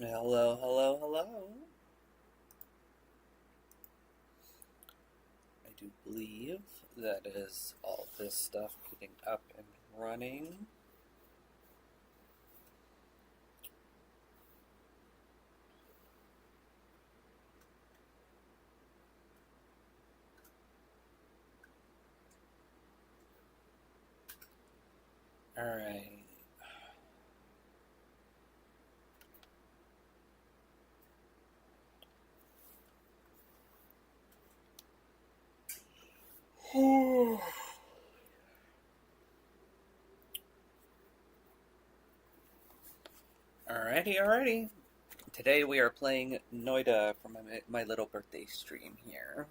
Hello, hello, hello. I do believe that is all this stuff getting up and running. All right. Alrighty. Today we are playing Noida for my little birthday stream here.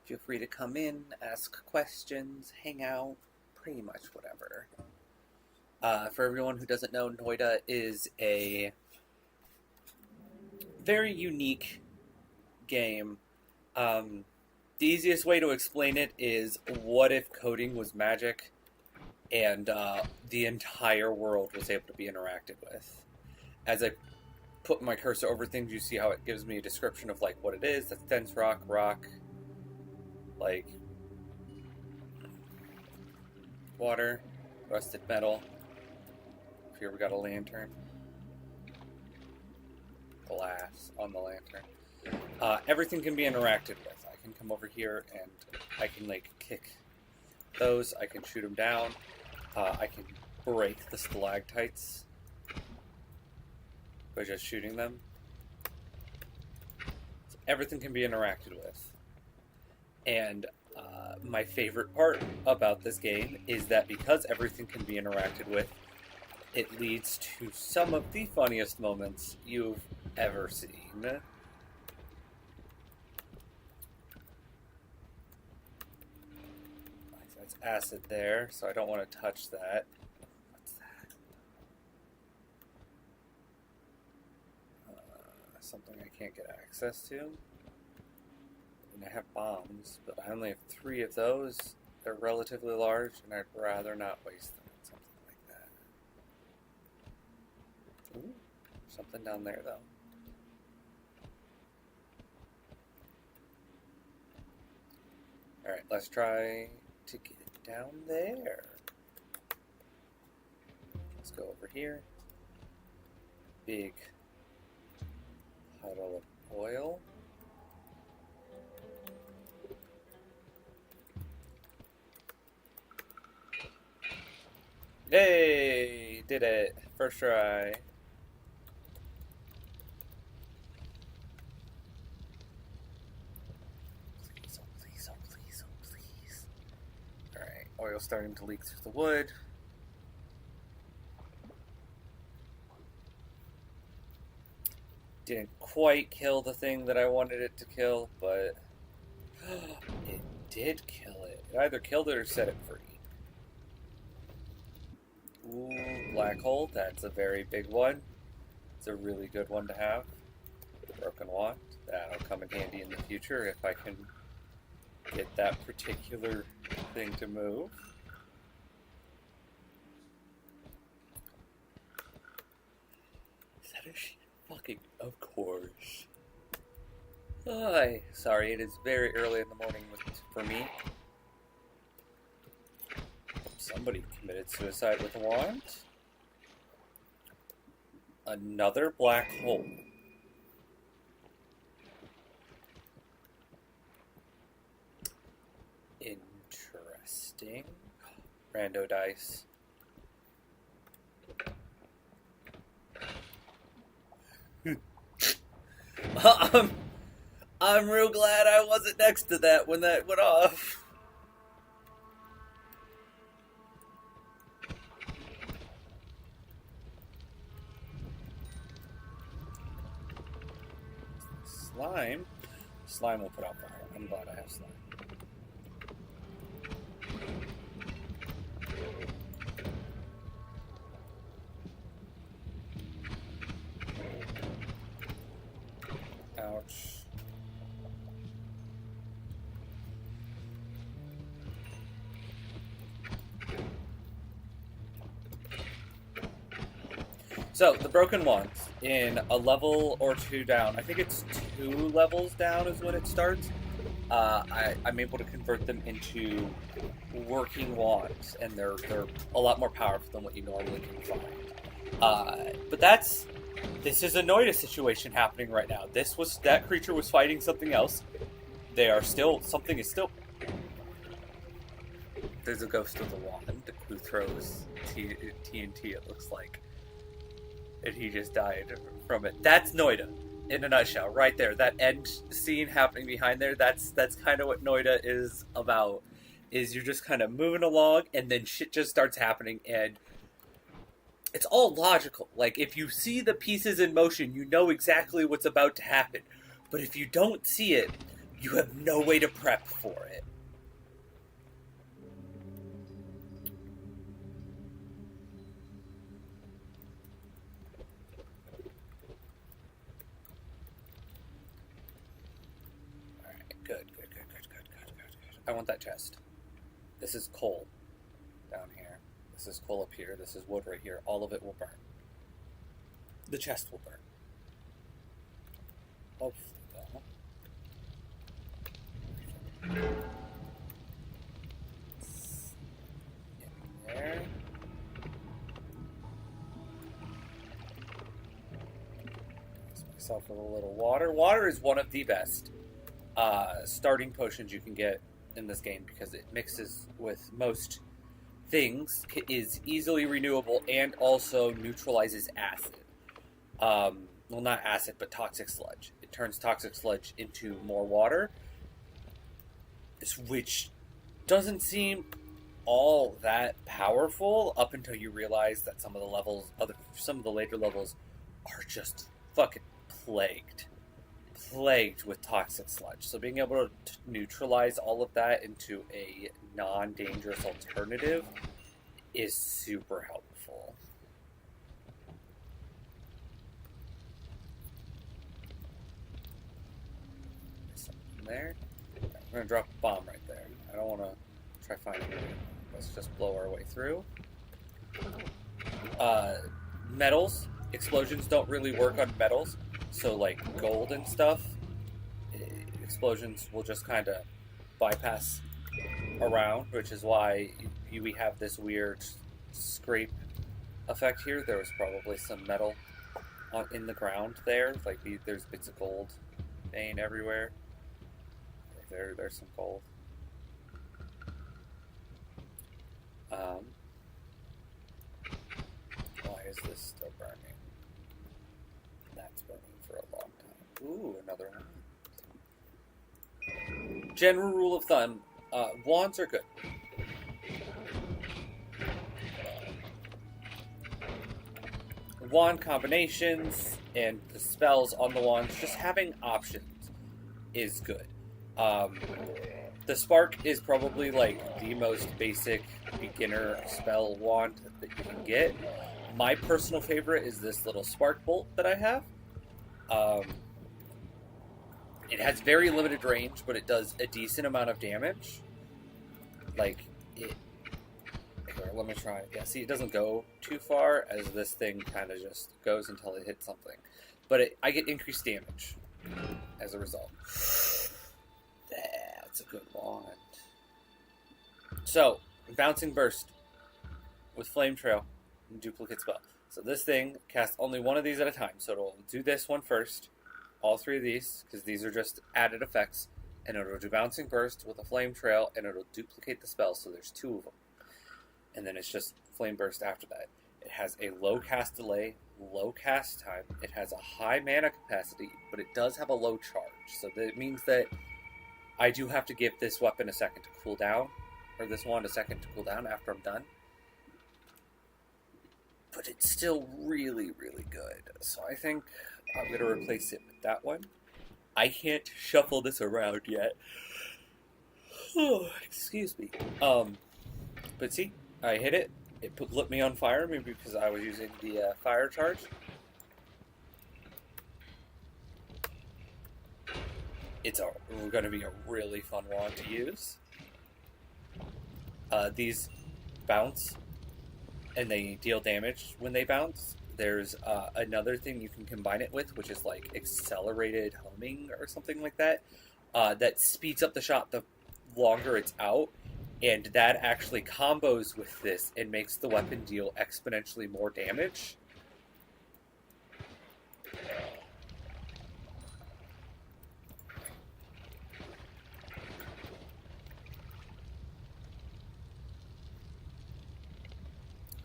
Feel free to come in, ask questions, hang out, pretty much whatever. For everyone who doesn't know, Noida is a very unique game. The easiest way to explain it is, what if coding was magic and the entire world was able to be interacted with? As I put my cursor over things, you see how it gives me a description of like what it is. That's dense rock, like water, rusted metal. Here we got a lantern, glass on the lantern. Everything can be interacted with. I can come over here and I can like kick those. I can shoot them down. I can break the stalactites by just shooting them. So everything can be interacted with. And my favorite part about this game is that because everything can be interacted with, it leads to some of the funniest moments you've ever seen. That's acid there, so I don't want to touch that. What's that? Something I can't get access to. And I have bombs, but I only have 3 of those. They're relatively large, and I'd rather not waste them on something like that. Ooh, something down there, though. Alright, let's try to get it down there. Let's go over here. Big puddle of oil. Yay! Did it. First try. Please, oh please, oh please, oh please. Alright, oil starting to leak through the wood. Didn't quite kill the thing that I wanted it to kill, but it did kill it. It either killed it or set it free. Ooh, black hole. That's a very big one. It's a really good one to have. Broken wand. That'll come in handy in the future if I can get that particular thing to move. Is that a sheep? Fucking of course. Hi. Sorry, it is very early in the morning for me. Somebody committed suicide with a wand. Another black hole. Interesting. Rando dice. I'm real glad I wasn't next to that when that went off. Slime? Slime will put out fire. I'm glad I have slime. Ouch. So the broken wands in a level or two down. I think it's 2 levels down is when it starts. I'm able to convert them into working wands, and they're a lot more powerful than what you normally can find. But this is a Noida situation happening right now. That creature was fighting something else. Something is still. There's a ghost of the wand who throws TNT. It looks like, and he just died from it. That's Noida in a nutshell, right there. That end scene happening behind there. That's kind of what Noida is about. Is you're just kind of moving along, and then shit just starts happening, and it's all logical. Like, if you see the pieces in motion, you know exactly what's about to happen. But if you don't see it, you have no way to prep for it. Alright, good. I want that chest. This is coal down here. This is coal up here. This is wood right here. All of it will burn. The chest will burn. Hopefully, though. In there. Get myself a little water. Water is one of the best starting potions you can get in this game because it mixes with most things, is easily renewable, and also neutralizes acid. Well, not acid, but toxic sludge. It turns toxic sludge into more water, which doesn't seem all that powerful up until you realize that some of the later levels are just fucking plagued with toxic sludge. So being able to neutralize all of that into a non-dangerous alternative is super helpful. Something there. Okay, we're gonna drop a bomb right there. I don't want to try finding it. Let's just blow our way through. Metals. Explosions don't really work on metals. So, like, gold and stuff, explosions will just kind of bypass around, which is why we have this weird scrape effect here. There was probably some metal in the ground there. Like, there's bits of gold vein everywhere. There's some gold. Why is this still burning? That's burning for a long time. Ooh, another one. General rule of thumb, wands are good. Wand combinations and the spells on the wands, just having options is good. The Spark is probably like the most basic beginner spell wand that you can get. My personal favorite is this little Spark Bolt that I have. It has very limited range, but it does a decent amount of damage. Here, let me try it. Yeah, see, it doesn't go too far, as this thing kind of just goes until it hits something. But I get increased damage as a result. That's a good wand. So, Bouncing Burst with Flame Trail and Duplicate Spell. So this thing casts only one of these at a time. So it'll do this one first, all 3 of these, because these are just added effects, and it'll do Bouncing Burst with a Flame Trail, and it'll duplicate the spell, so there's 2 of them. And then it's just Flame Burst after that. It has a low cast delay, low cast time. It has a high mana capacity, but it does have a low charge. So that means that I do have to give this weapon a second to cool down, or this wand a second to cool down after I'm done. But it's still really, really good. So I think I'm going to replace it with that one. I can't shuffle this around yet. Oh, excuse me. But see, I hit it. It lit me on fire, maybe because I was using the fire charge. It's going to be a really fun wand to use. These bounce, and they deal damage when they bounce. There's another thing you can combine it with, which is like accelerated homing or something like that, that speeds up the shot the longer it's out, and that actually combos with this and makes the weapon deal exponentially more damage.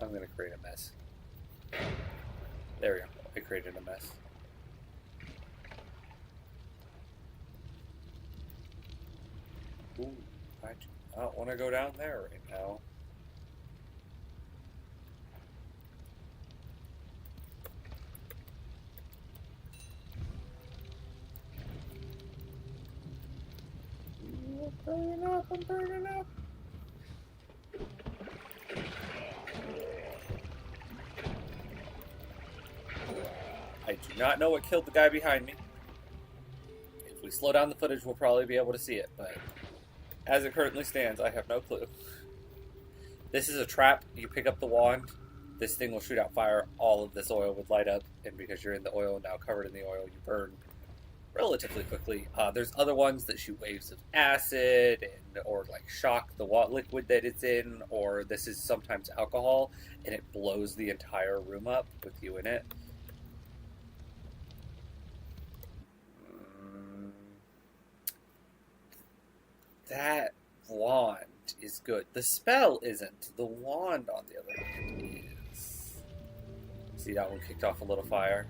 I'm going to create a mess. There we go. I created a mess. Ooh, I do not want to go down there right now. I'm burning up, I'm burning up. I do not know what killed the guy behind me. If we slow down the footage, we'll probably be able to see it, but as it currently stands, I have no clue. This is a trap. You pick up the wand, this thing will shoot out fire, all of this oil would light up, and because you're in the oil now, covered in the oil, you burn relatively quickly. There's other ones that shoot waves of acid or like shock the liquid that it's in, or this is sometimes alcohol, and it blows the entire room up with you in it. That wand is good. The spell isn't. The wand, on the other hand, is. See, that one kicked off a little fire.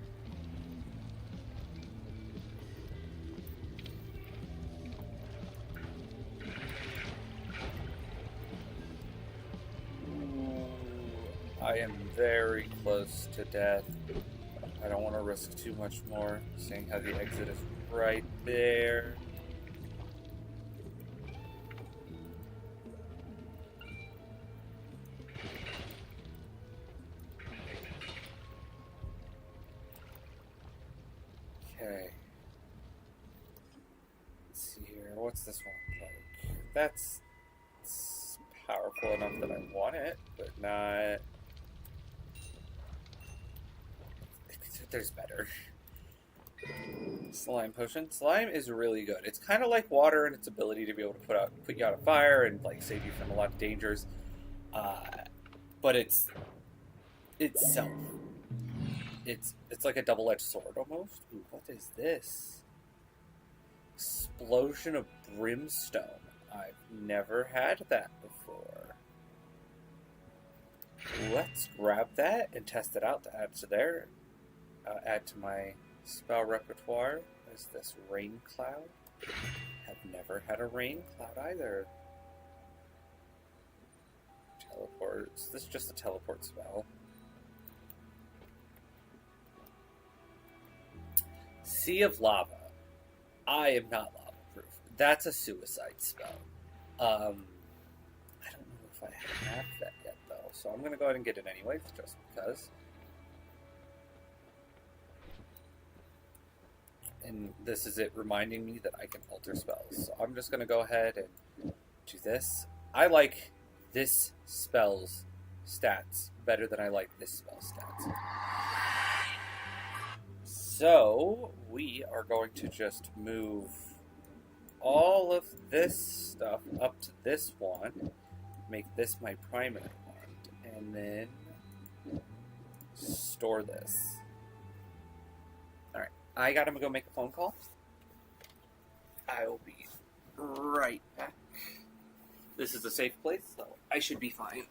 Ooh, I am very close to death. I don't want to risk too much more, seeing how the exit is right there. Okay. Let's see here. What's this one like? That's powerful enough that I want it, but not. There's better. Slime potion. Slime is really good. It's kind of like water in its ability to be able to put you out of fire and like save you from a lot of dangers. But it's itself. It's like a double-edged sword almost. Ooh, what is this? Explosion of brimstone. I've never had that before. Let's grab that and test it out to add to there. Add to my spell repertoire. Is this rain cloud? Have never had a rain cloud either. Teleport. Is this just a teleport spell? Sea of Lava. I am not lava proof. That's a suicide spell. I don't know if I have that yet though, so I'm gonna go ahead and get it anyways, just because. And this is it reminding me that I can alter spells. So I'm just going to go ahead and do this. I like this spell's stats better than I like this spell's stats. So we are going to just move all of this stuff up to this one, make this my primary wand, and then store this. Alright. I gotta go make a phone call. I will be right back. This is a safe place, so I should be fine.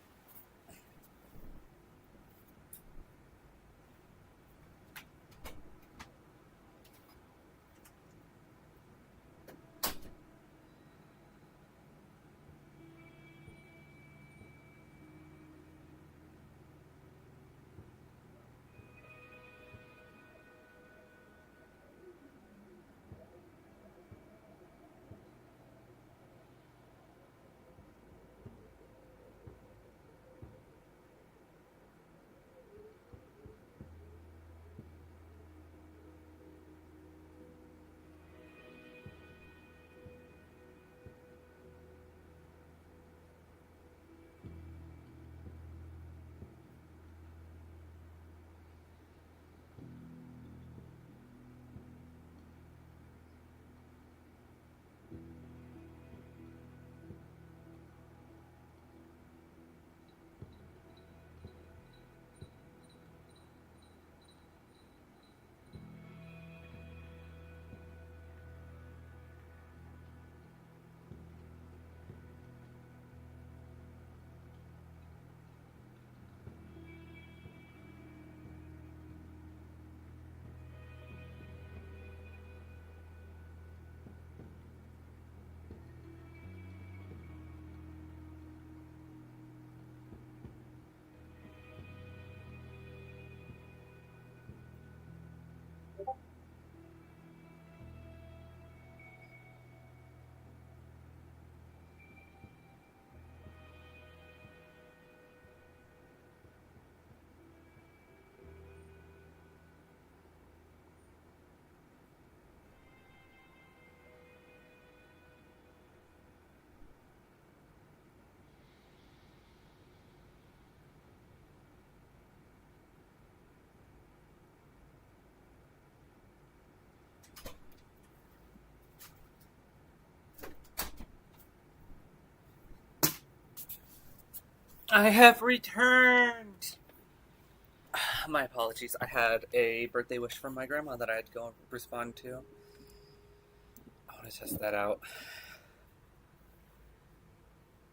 I have returned! My apologies. I had a birthday wish from my grandma that I had to go and respond to. I want to test that out.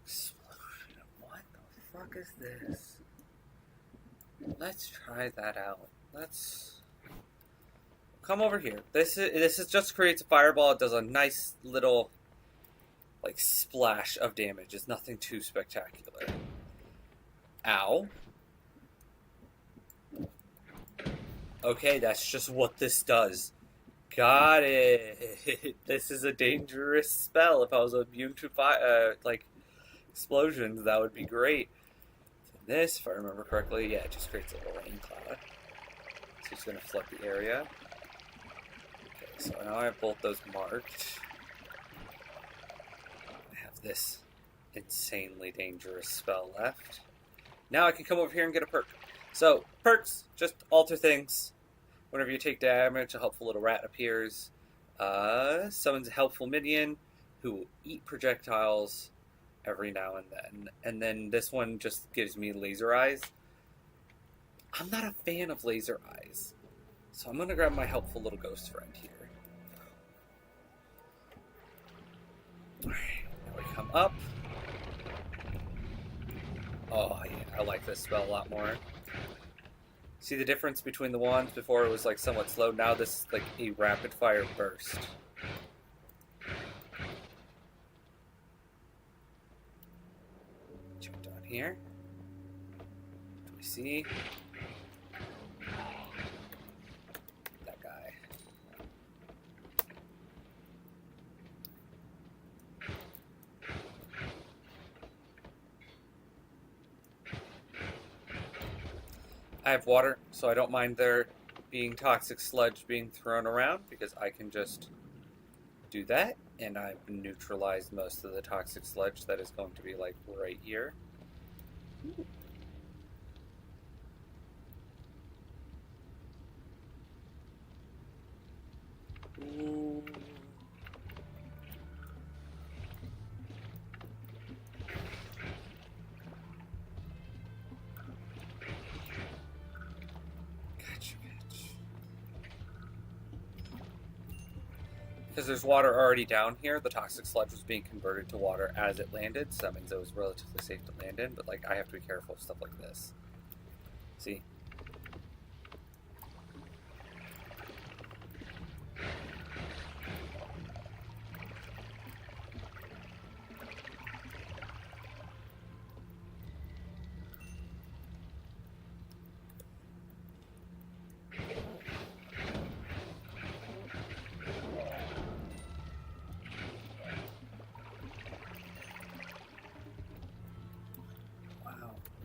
Explosion. What the fuck is this? Let's try that out. Let's come over here. This is just creates a fireball. It does a nice little like splash of damage. It's nothing too spectacular. Ow. Okay, that's just what this does. Got it. This is a dangerous spell. If I was immune to like explosions, that would be great. This, if I remember correctly, yeah, it just creates a little rain cloud. So it's going to flood the area. Okay, so now I have both those marked. I have this insanely dangerous spell left. Now I can come over here and get a perk. So, perks, just alter things. Whenever you take damage, a helpful little rat appears. Summons a helpful minion who will eat projectiles every now and then. And then this one just gives me laser eyes. I'm not a fan of laser eyes. So I'm going to grab my helpful little ghost friend here. Alright, now we come up. Oh yeah, I like this spell a lot more. See the difference between the ones? Before it was like somewhat slow. Now this is like a rapid fire burst. Jump down here. What do we see? That guy. I have water, so I don't mind there being toxic sludge being thrown around because I can just do that, and I've neutralized most of the toxic sludge that is going to be like right here. Ooh. Because there's water already down here, the toxic sludge was being converted to water as it landed, so that means it was relatively safe to land in, but like I have to be careful of stuff like this. See?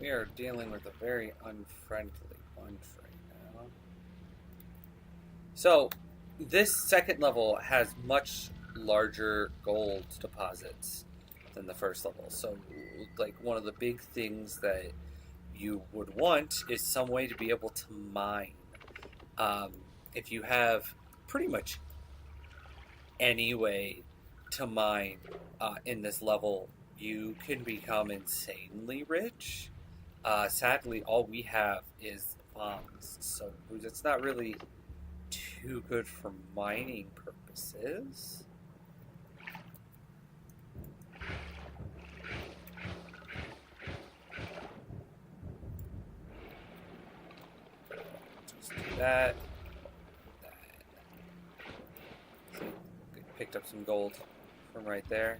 We are dealing with a very unfriendly bunch right now. So, this second level has much larger gold deposits than the first level. So, like, one of the big things that you would want is some way to be able to mine. If you have pretty much any way to mine in this level, you can become insanely rich. Sadly, all we have is bombs, so it's not really too good for mining purposes. Just do that. See, picked up some gold from right there.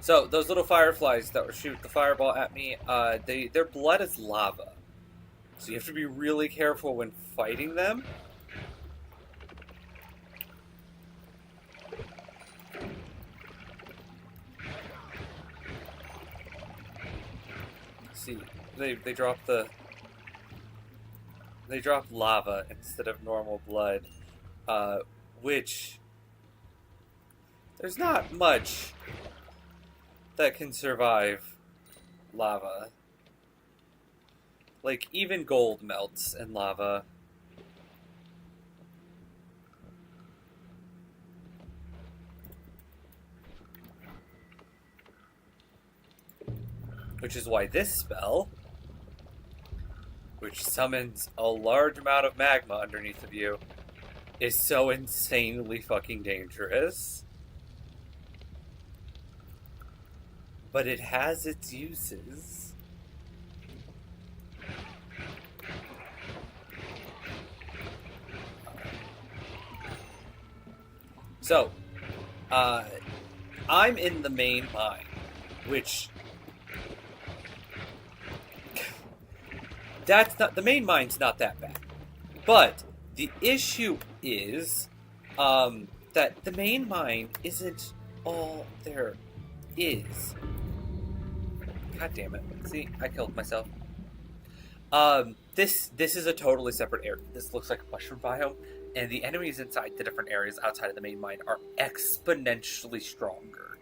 So those little fireflies that were shoot the fireball at me, their blood is lava. So you have to be really careful when fighting them. See, they drop lava instead of normal blood, which There's not much that can survive lava. Like, even gold melts in lava. Which is why this spell, which summons a large amount of magma underneath of you, is so insanely fucking dangerous. But it has its uses. So, I'm in the main mine, which... the main mine's not that bad. But the issue is that the main mine isn't all there is. God damn it. See, I killed myself. This is a totally separate area. This looks like a mushroom biome, and the enemies inside the different areas outside of the main mine are exponentially stronger.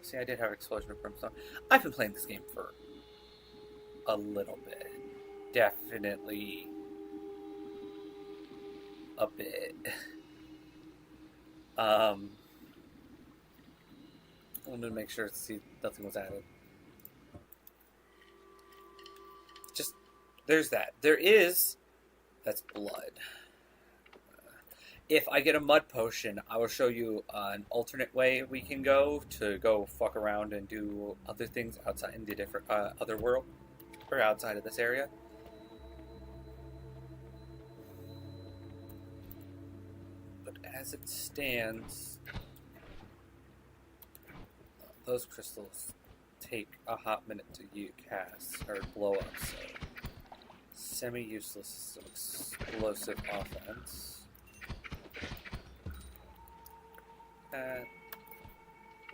See, I did have Explosion of Brimstone. I've been playing this game for a little bit. Definitely a bit. I wanted to make sure to see nothing was added. Just, there's that. There is, that's blood. If I get a mud potion, I will show you an alternate way we can go to go fuck around and do other things outside in the different other world, or outside of this area. But as it stands, those crystals take a hot minute to cast or blow up, so semi-useless explosive offense.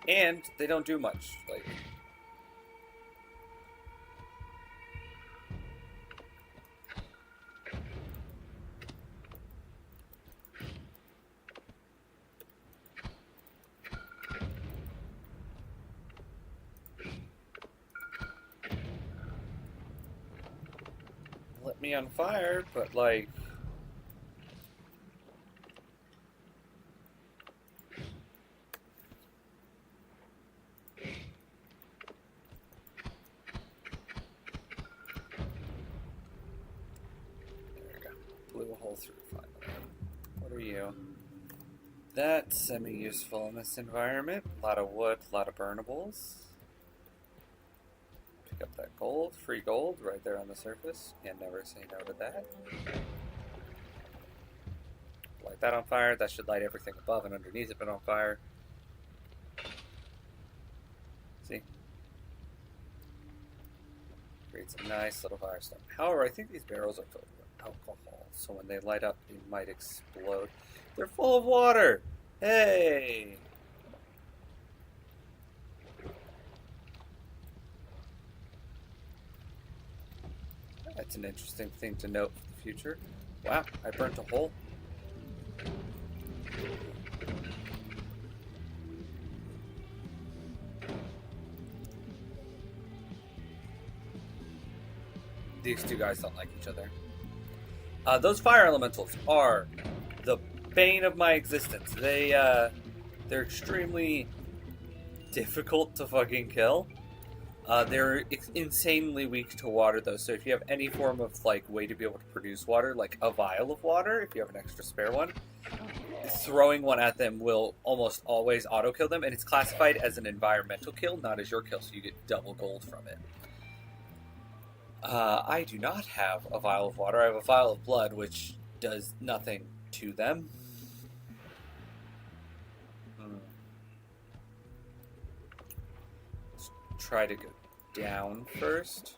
And they don't do much. Like, lit me on fire, but like. Blew a hole through finally. What are you? That's semi-useful in this environment. A lot of wood, a lot of burnables. Pick up that gold, free gold right there on the surface. Can't never say no to that. Light that on fire. That should light everything above and underneath it on fire. See? Create some nice little firestone. However, I think these barrels are filled with alcohol, so when they light up, they might explode. They're full of water! Hey! That's an interesting thing to note for the future. Wow, I burnt a hole. These two guys don't like each other. Those fire elementals are the bane of my existence. They're extremely difficult to fucking kill. They're insanely weak to water, though. So if you have any form of like way to be able to produce water, like a vial of water, if you have an extra spare one, throwing one at them will almost always auto kill them, and it's classified as an environmental kill, not as your kill, so you get double gold from it. I do not have a vial of water. I have a vial of blood, which does nothing to them. Let's try to go down first.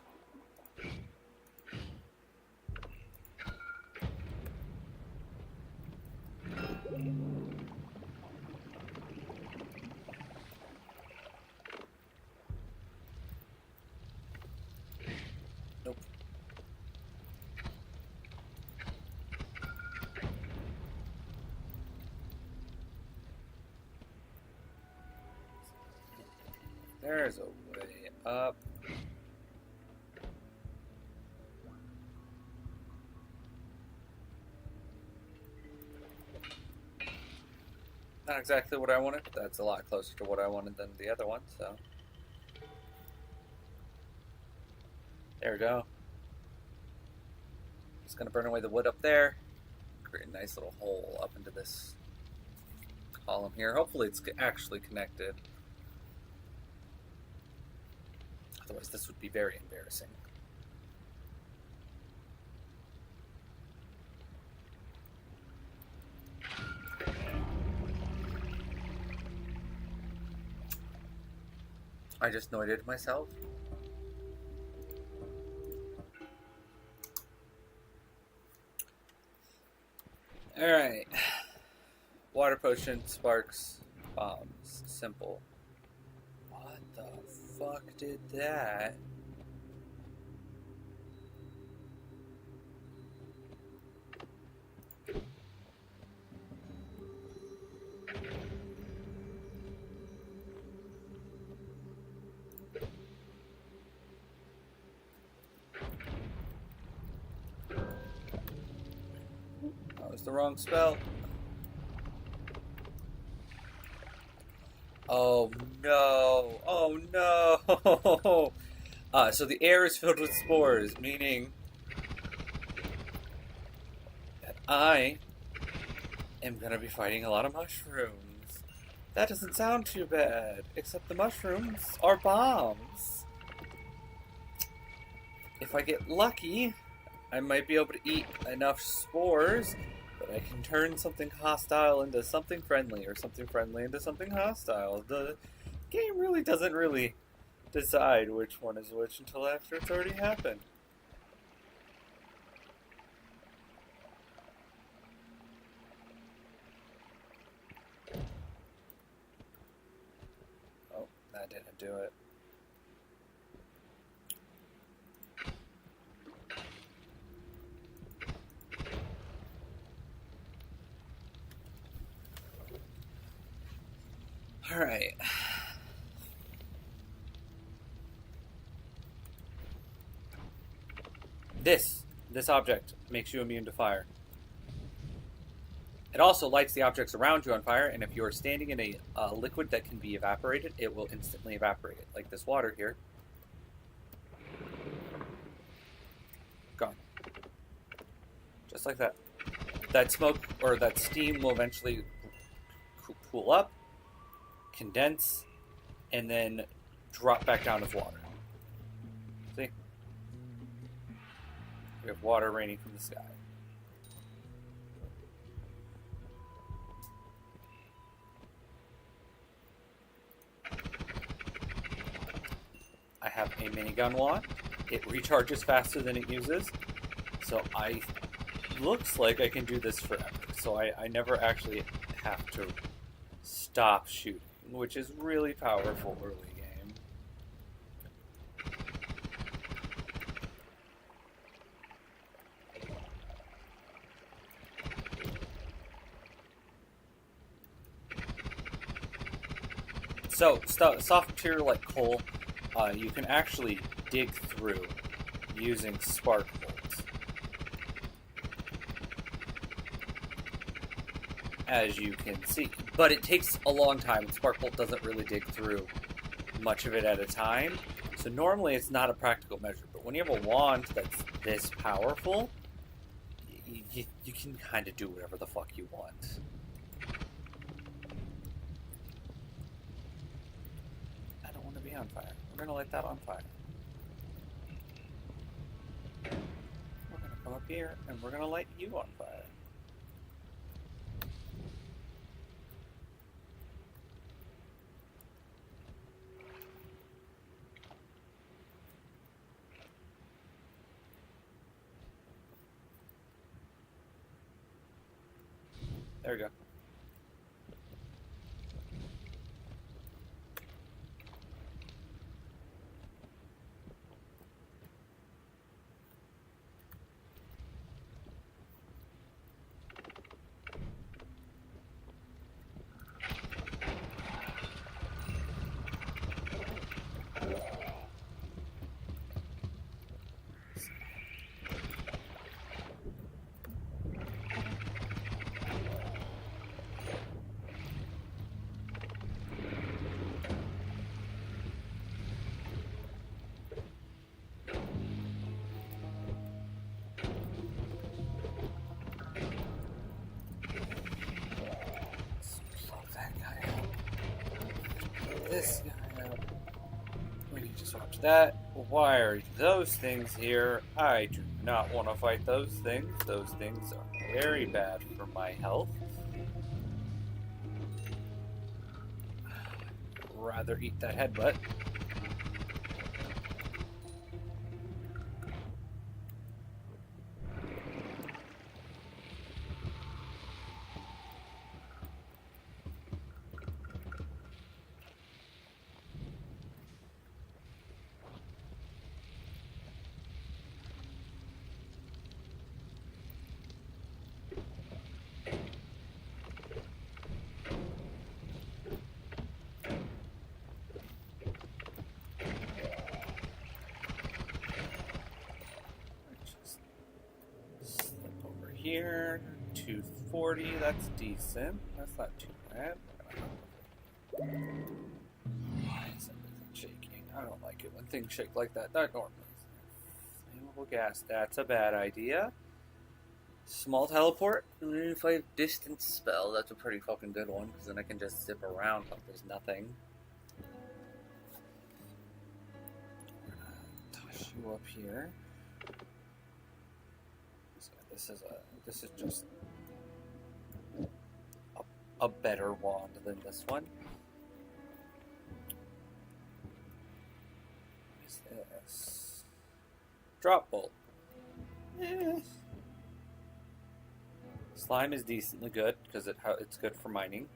Nope. There's a way up. Not exactly what I wanted, but that's a lot closer to what I wanted than the other one, so. There we go. Just gonna burn away the wood up there. Create a nice little hole up into this column here. Hopefully it's actually connected. Otherwise this would be very embarrassing. I just noited myself. Alright. Water potion, sparks, bombs. Simple. What the fuck did that? That was the wrong spell. Oh no! Oh no! So the air is filled with spores, meaning that I am gonna be fighting a lot of mushrooms. That doesn't sound too bad, except the mushrooms are bombs. If I get lucky, I might be able to eat enough spores that I can turn something hostile into something friendly, or something friendly into something hostile. The game really doesn't really decide which one is which until after it's already happened. Oh, that didn't do it. Alright. This object makes you immune to fire. It also lights the objects around you on fire, and if you are standing in a liquid that can be evaporated, it will instantly evaporate it, like this water here. Gone. Just like that. That smoke, or that steam, will eventually cool up, condense, and then drop back down as water. See? We have water raining from the sky. I have a minigun wand. It recharges faster than it uses, so looks like I can do this forever. So I never actually have to stop shooting, which is really powerful early game. So, soft material like coal, you can actually dig through using spark bolts. As you can see. But it takes a long time. Sparkbolt doesn't really dig through much of it at a time. So normally it's not a practical measure. But when you have a wand that's this powerful, you can kind of do whatever the fuck you want. I don't want to be on fire. We're going to light that on fire. We're going to come up here and we're going to light you on fire. There we go. this guy out. We need to swap to that. Why are those things here? I do not want to fight those things. Those things are very bad for my health. Rather eat that headbutt. Here, 240, that's decent. That's not too bad. Why is everything shaking? I don't like it when things shake like that. Not normally. Flammable gas, that's a bad idea. Small teleport. If I have distance spell, that's a pretty fucking good one, because then I can just zip around like there's nothing. We're gonna toss you up here. This is just a better wand than this one. What is this? Drop bolt. Slime is decently good because it's good for mining.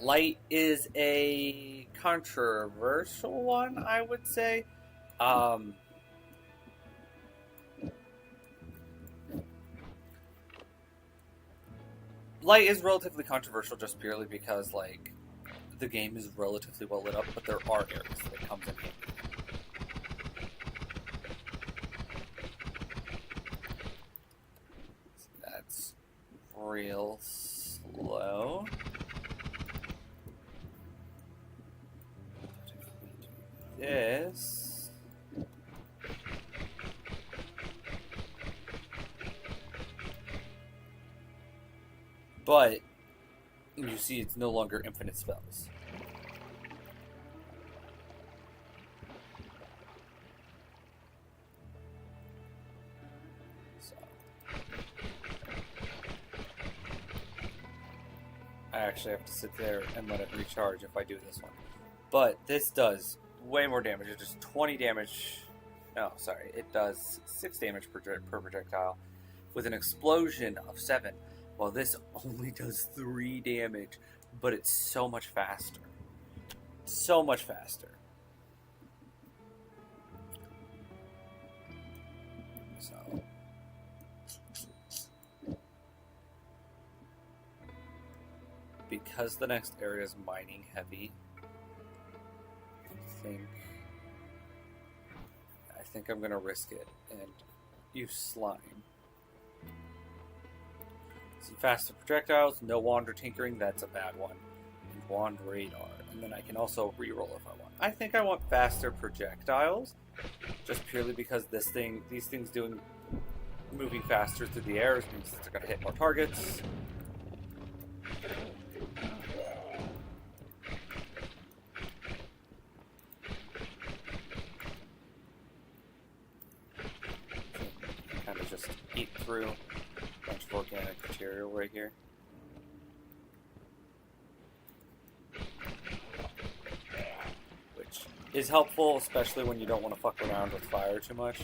Light is a controversial one, I would say. Light is relatively controversial just purely because, like, the game is relatively well lit up, but there are areas that it comes in handy. That's real slow. This. But you see it's no longer infinite spells. So I actually have to sit there and let it recharge if I do this one. But this does way more damage. It does 20 damage. No, sorry. It does 6 damage per projectile with an explosion of 7. Well, this only does 3 damage, but it's so much faster. So much faster. So. Because the next area is mining heavy, I think I'm gonna risk it and use slime. Some faster projectiles, no wand or tinkering, that's a bad one. And wand radar. And then I can also reroll if I want. I think I want faster projectiles, just purely because these things moving faster through the air means that they're gonna hit more targets. Eat through a bunch of organic material right here. Which is helpful, especially when you don't want to fuck around with fire too much.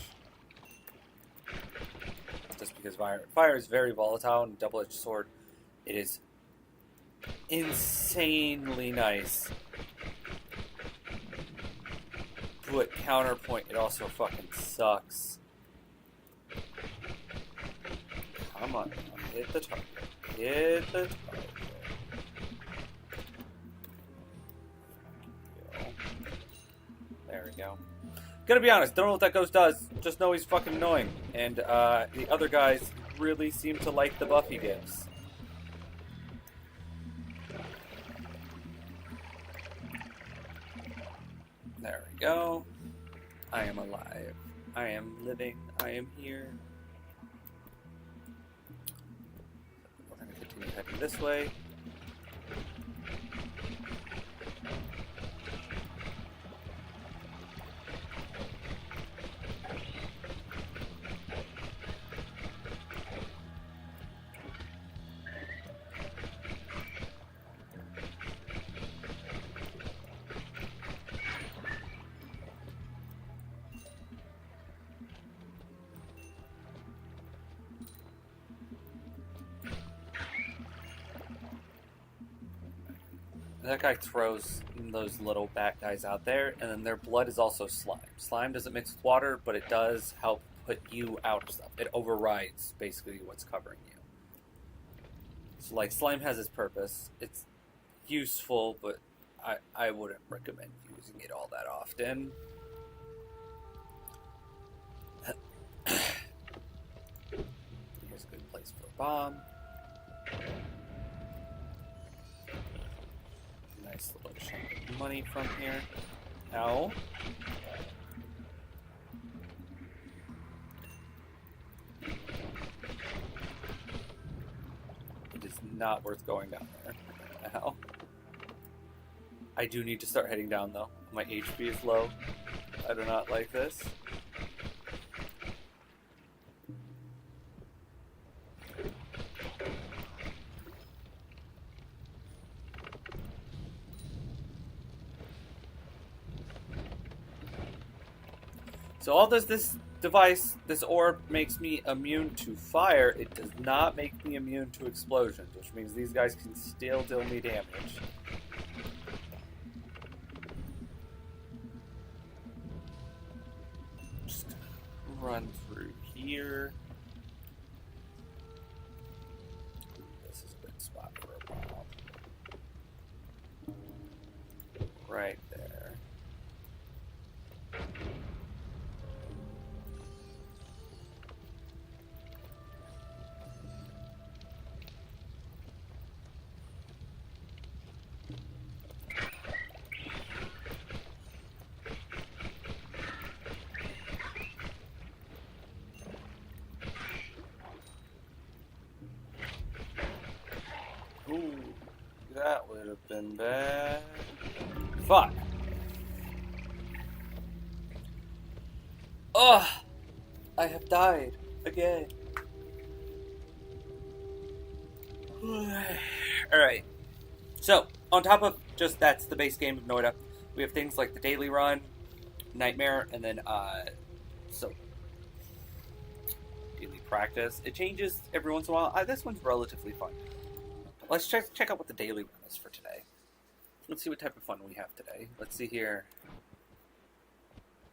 Just because fire is very volatile and double-edged sword. It is insanely nice. But counterpoint, it also fucking sucks. Come on, hit the target. Hit the target. There we go. Gonna be honest, don't know what that ghost does. Just know he's fucking annoying. And the other guys really seem to like the buff he gives. There we go. I am alive. I am living. I am here. continue heading this way. That guy throws those little bat guys out there, and then their blood is also slime. Slime doesn't mix with water, but it does help put you out of stuff. It overrides basically what's covering you. So, like, slime has its purpose. It's useful, but I wouldn't recommend using it all that often. Here's a good place for a bomb. Nice little chunk of money from here. Ow. It is not worth going down there. Ow. I do need to start heading down though. My HP is low. I do not like this. So although this device, this orb, makes me immune to fire, it does not make me immune to explosions, which means these guys can still deal me damage. Just run through here. This is a good spot for a bomb. Right there. Ooh, that would have been bad. Fuck. Ugh! I have died again. Alright. So, on top of just that's the base game of Noita, we have things like the Daily Run, Nightmare, and then, daily practice. It changes every once in a while. This one's relatively fun. Let's check out what the daily run is for today. Let's see what type of fun we have today. Let's see here.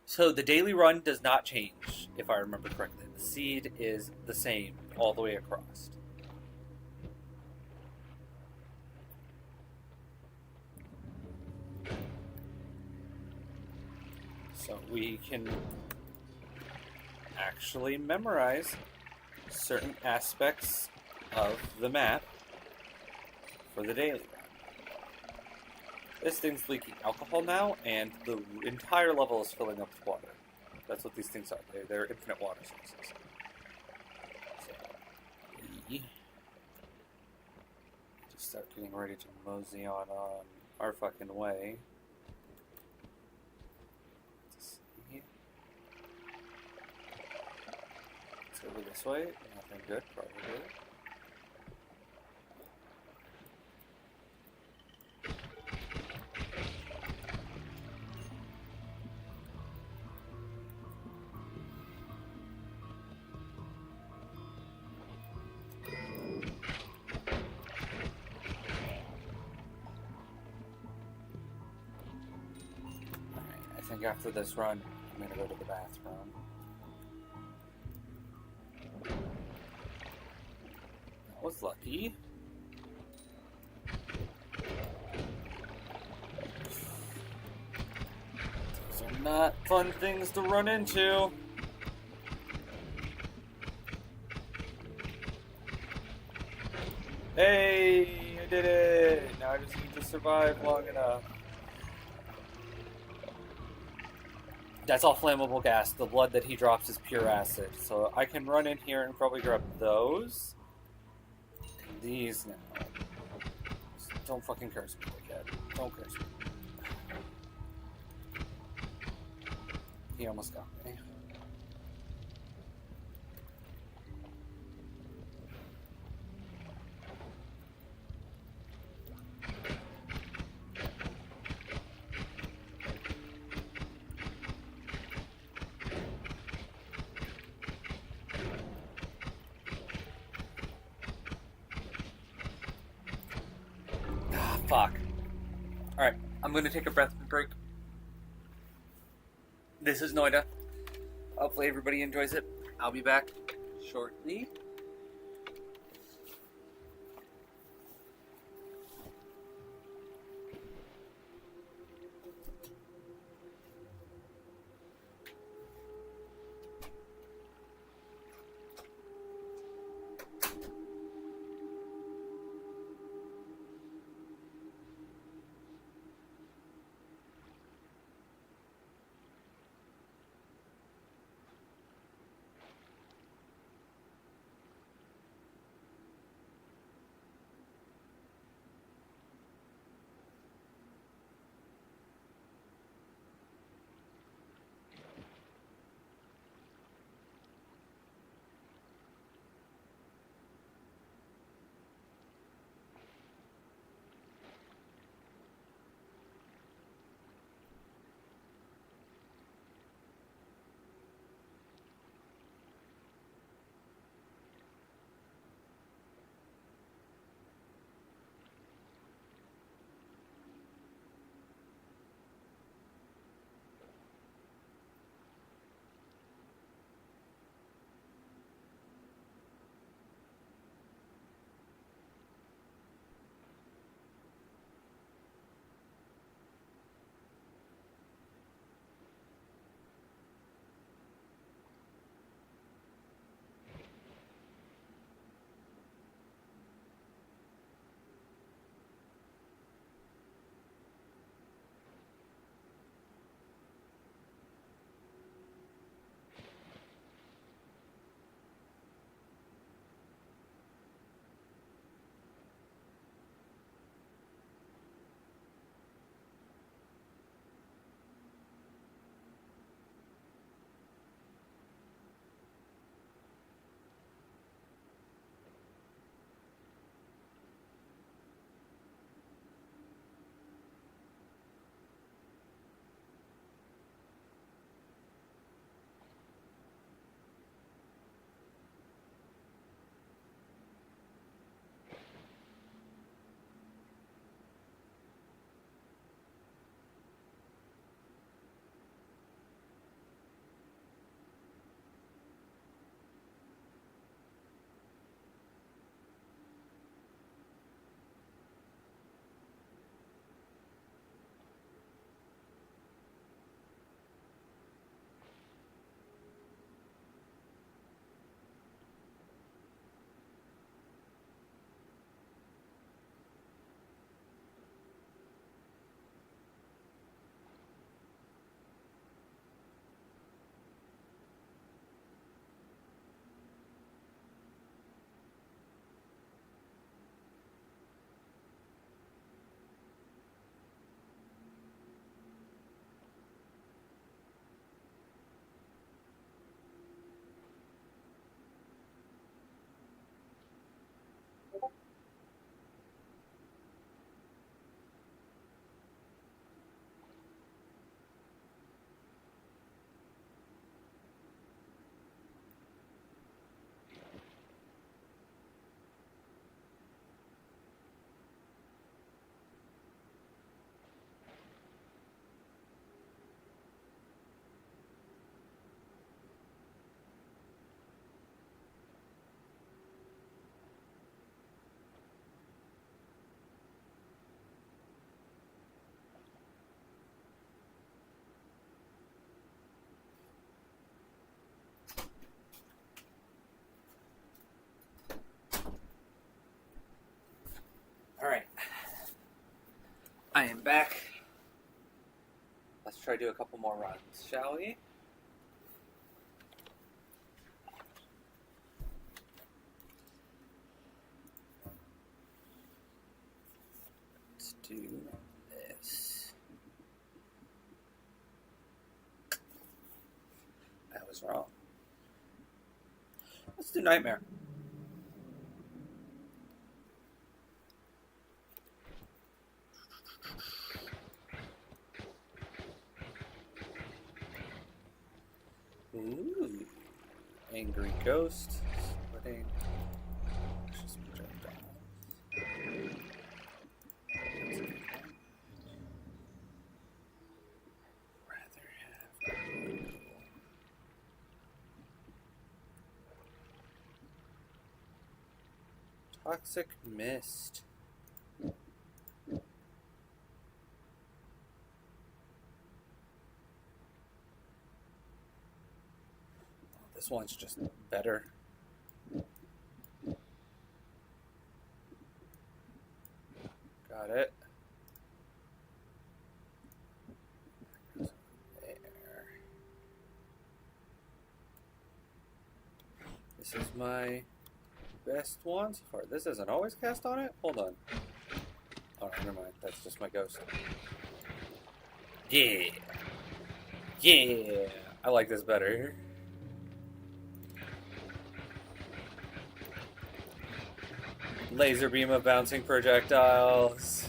So the daily run does not change, if I remember correctly. The seed is the same all the way across. So we can actually memorize certain aspects of the map for the daily run. This thing's leaking alcohol now, and the entire level is filling up with water. That's what these things are. They're infinite water sources. So, we just start getting ready to mosey on our fucking way. Let's see. Let's go over this way. Nothing good, probably. After this run, I'm gonna go to the bathroom. That was lucky. Those are not fun things to run into. Hey, I did it! Now I just need to survive long enough. That's all flammable gas. The blood that he drops is pure acid. So I can run in here and probably grab those. these now. Don't fucking curse me, dickhead. Don't curse me. He almost got me. Fuck. Alright, I'm gonna take a breath break. This is Noida. Hopefully everybody enjoys it. I'll be back shortly. Alright. I am back. Let's try to do a couple more runs, shall we? do this. I was wrong. Let's do Nightmare. Ooh. Angry Ghost. Splitting. Just projectile. Rather have Toxic Mist. This one's just better. Got it. There. This is my best one so far. This isn't always cast on it? Hold on. Oh, never mind. That's just my ghost. Yeah. Yeah. I like this better. Laser beam of bouncing projectiles.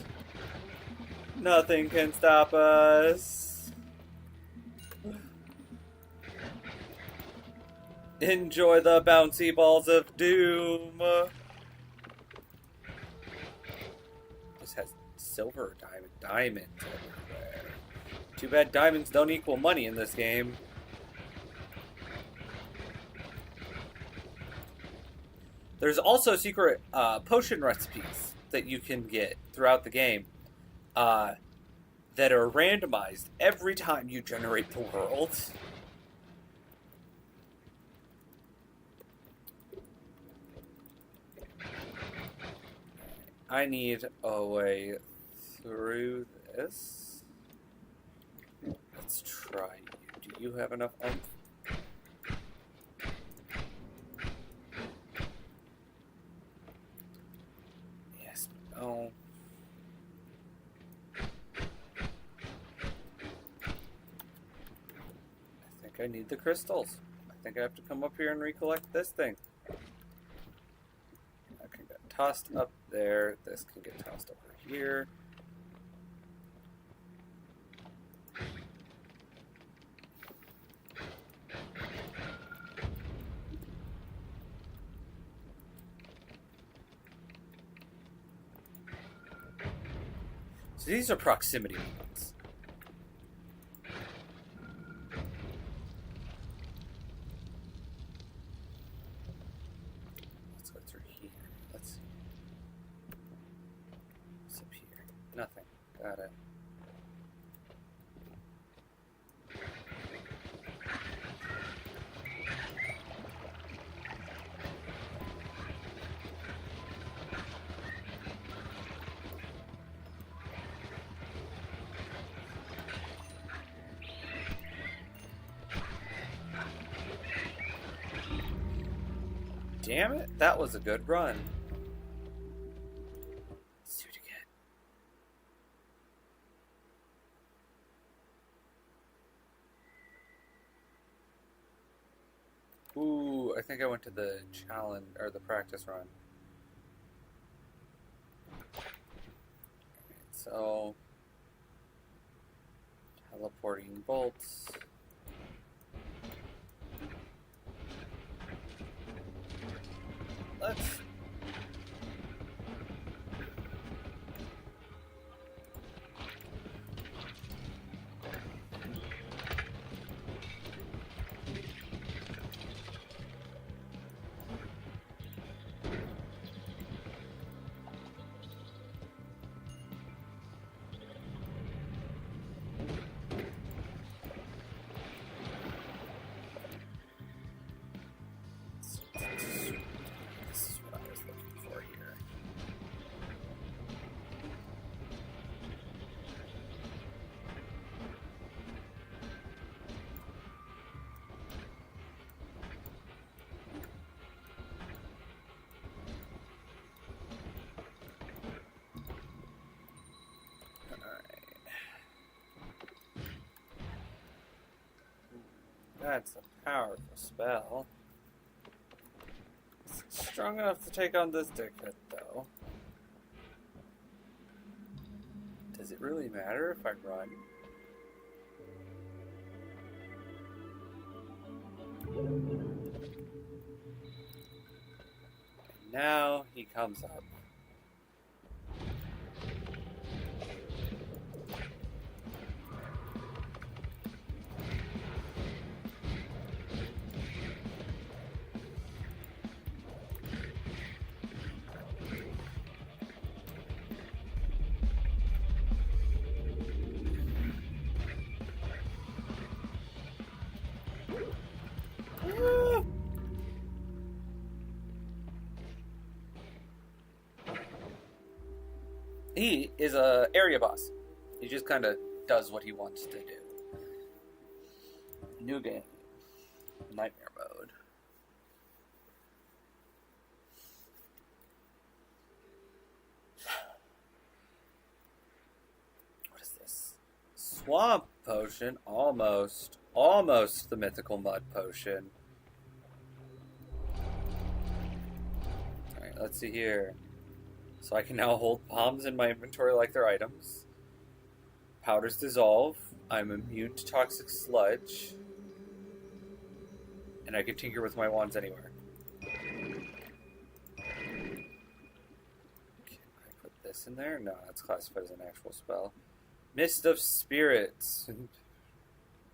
Nothing can stop us. Enjoy the bouncy balls of doom. This has silver, diamonds everywhere. Too bad diamonds don't equal money in this game. There's also secret potion recipes that you can get throughout the game that are randomized every time you generate the world. I need a way through this. Let's try you. Do you have enough oomph? Yes, no. I think I need the crystals. I think I have to come up here and recollect this thing. I can get tossed up there. This can get tossed over here. So these are proximity ones. Let's go through here. Let's see. What's up here? Nothing. Got it. Damn it, that was a good run. Let's do it again. Ooh, I think I went to the challenge, or the practice run. Alright, so, teleporting bolts. Let's... This is what That's a powerful spell. It's strong enough to take on this dickhead, though. Does it really matter if I run? And now he comes up. He is a area boss. He just kind of does what he wants to do. New game. Nightmare mode. What is this? Swamp potion? Almost. Almost the mythical mud potion. Alright, let's see here. So I can now hold bombs in my inventory like they're items. Powders dissolve. I'm immune to toxic sludge. And I can tinker with my wands anywhere. Can I put this in there? No, that's classified as an actual spell. Mist of Spirits.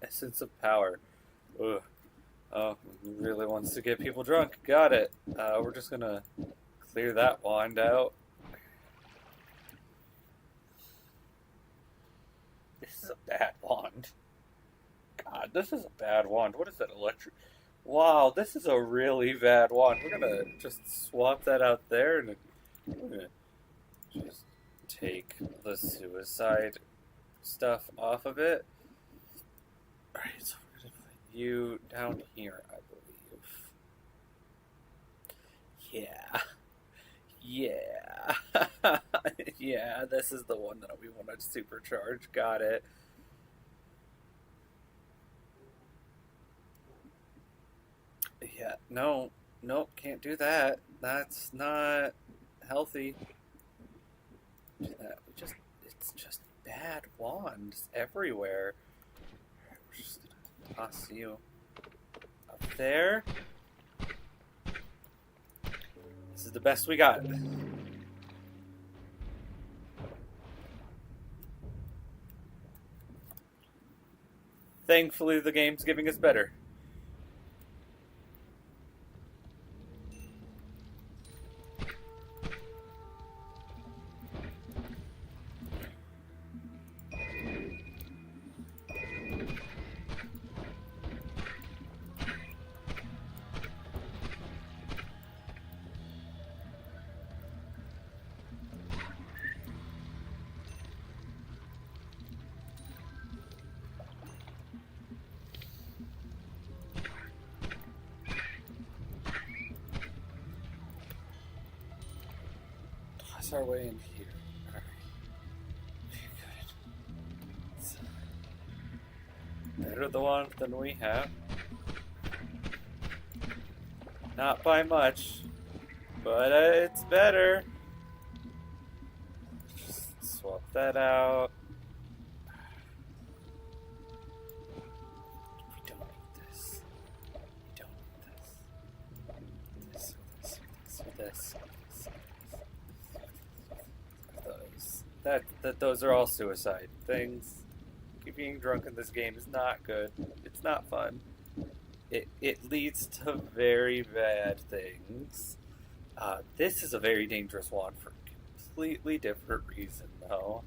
Essence of Power. Ugh. Oh, really wants to get people drunk. Got it. We're just gonna clear that wand out. This is a bad wand. God, this is a bad wand. What is that, electric? Wow, this is a really bad wand. We're gonna just swap that out there and we're gonna just take the suicide stuff off of it. Alright, so we're gonna put you down here, I believe. Yeah. Yeah. Yeah, this is the one that we want to supercharge. Got it. Yeah, no. Nope, can't do that. That's not healthy. Do that. It's just bad wands everywhere. We're just gonna toss you up there. This is the best we got. Thankfully, the game's giving us better. Toss our way in here. Alright. Good. Better the one than we have. Not by much, but it's better. Just swap that out. We don't need this. We don't need this. This. Those are all suicide things. Being drunk in this game is not good. It's not fun. It leads to very bad things. This is a very dangerous one for a completely different reason, though.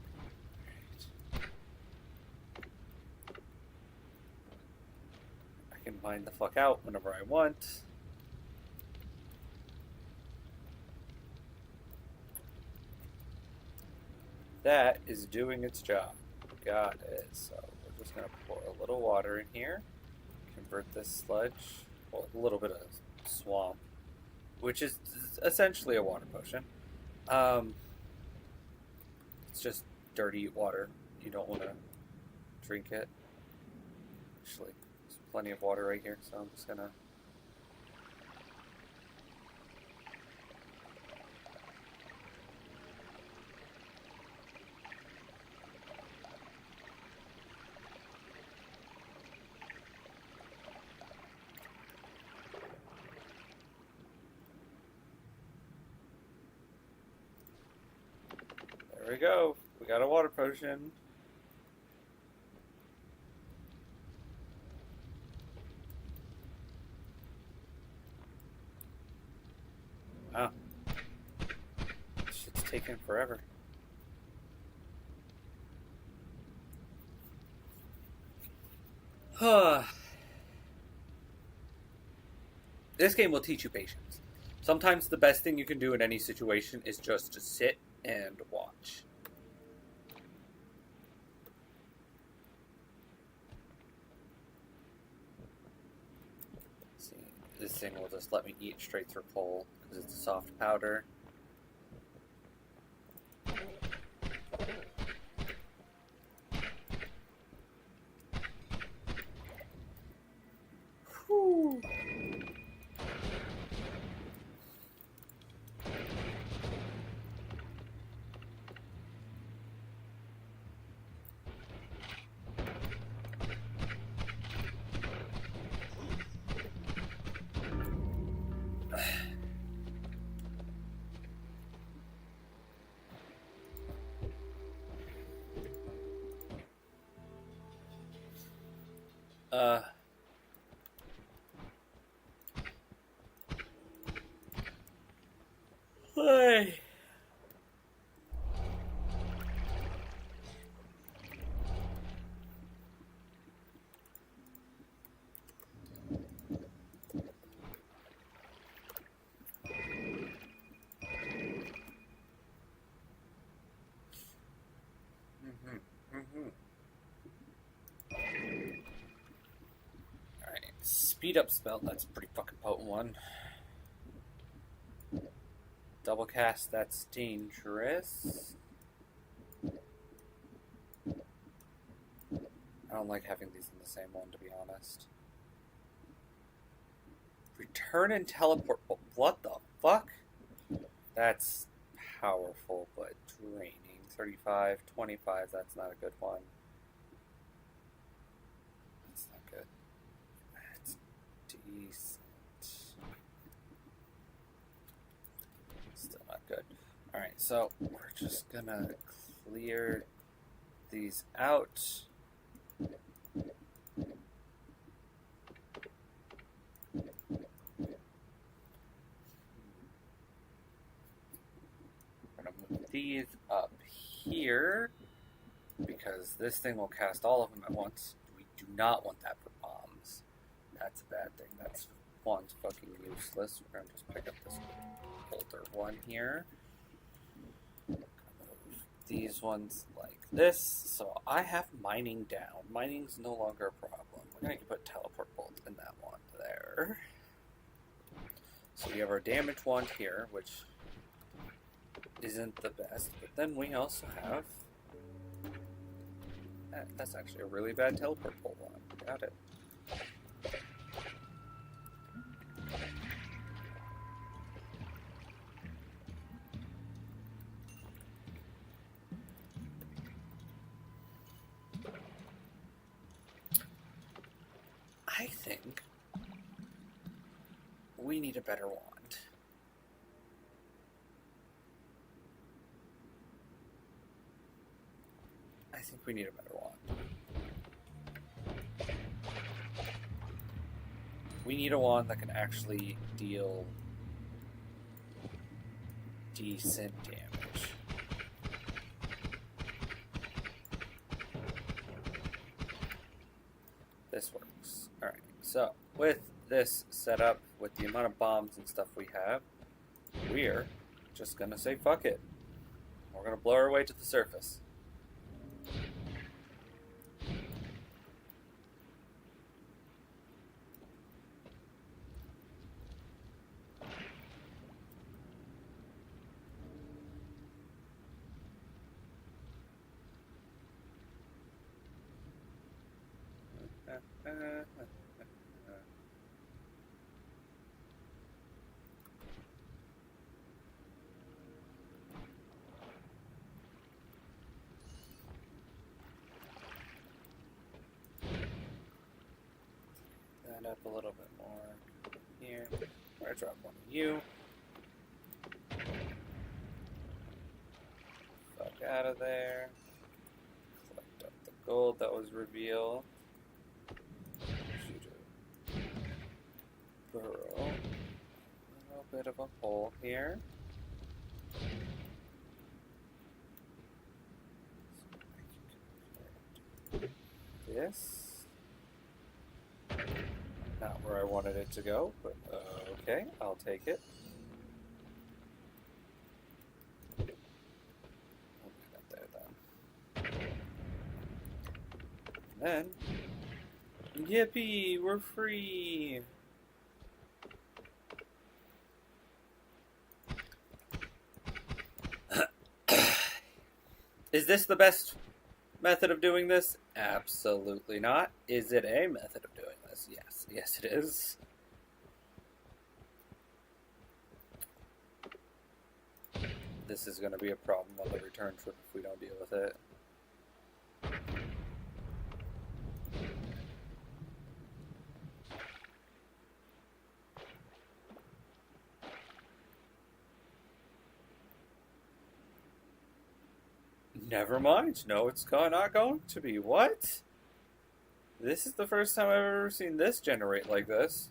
I can mine the fuck out whenever I want. That is doing its job. Got it. So we're just going to pour a little water in here. Convert this sludge, well, a little bit of swamp, which is essentially a water potion. It's just dirty water. You don't want to drink it. Actually, plenty of water right here, so I'm just gonna... There we go. We got a water potion. Wow. This shit's taking forever. This game will teach you patience. Sometimes the best thing you can do in any situation is just to sit and watch. Let's see, this thing will just let me eat straight through coal because it's a soft powder. Whew. Hey. Alright, speed up spell, that's a pretty fucking potent one. Double cast, that's dangerous. I don't like having these in the same one, to be honest. Return and teleport. What the fuck? That's powerful, but draining. 35, 25, that's not a good one. That's not good. That's decent. Still not good. Alright, so we're just gonna clear these out. These up here because this thing will cast all of them at once. We do not want that for bombs. That's a bad thing. That's one's fucking useless. We're gonna just pick up this older one here. Move these ones like this. So I have mining down. Mining's no longer a problem. We're gonna put teleport bolt in that one there. So we have our damage wand here, which isn't the best, but then we also have that's actually a really bad teleport pole one. Got it. I think we need a better wand. I think we need a better wand. We need a wand that can actually deal decent damage. This works. Alright, so with this setup, with the amount of bombs and stuff we have, we're just gonna say fuck it. We're gonna blow our way to the surface. up a little bit more here. I'm gonna drop one of you. Fuck out of there. Collect up the gold that was revealed. Burrow. A little bit of a hole here. This. Not where I wanted it to go, but okay, I'll take it. Then, yippee, we're free! Is this the best method of doing this? Absolutely not. Is it a method of doing this? Yes. Yes, it is. This is going to be a problem on the return trip if we don't deal with it. Never mind. No, it's not going to be. What? This is the first time I've ever seen this generate like this.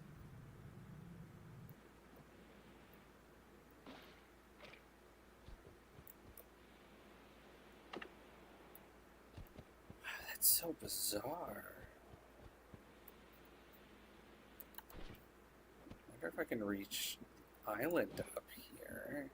Wow, that's so bizarre. I wonder if I can reach island up here.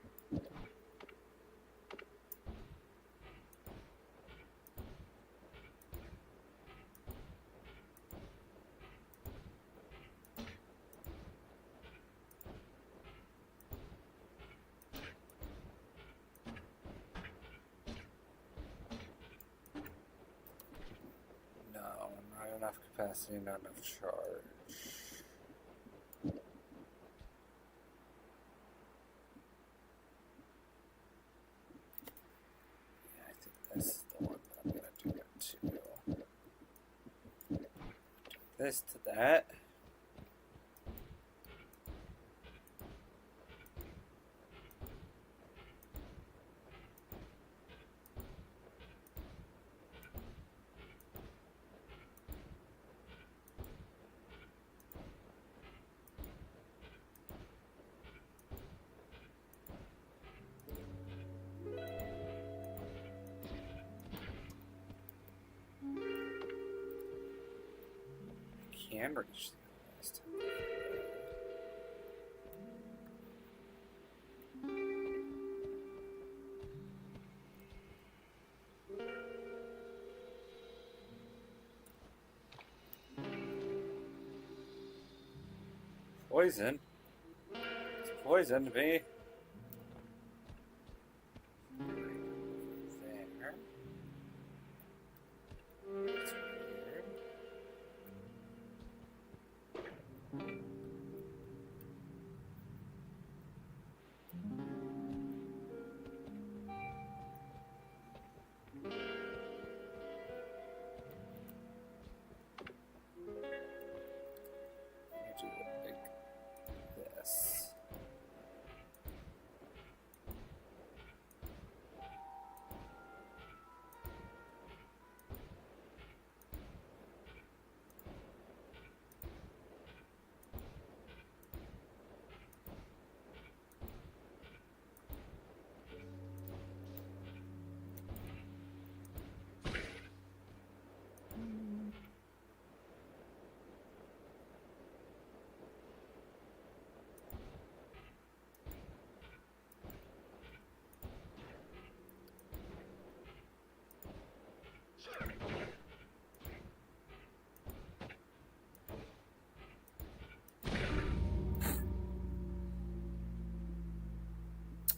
Enough capacity, not enough charge. Yeah, I think this is the one that I'm gonna do it to. Do this to that. Can reach the last time. Poison? It's poisoned me. There. That's weird. Do it like this.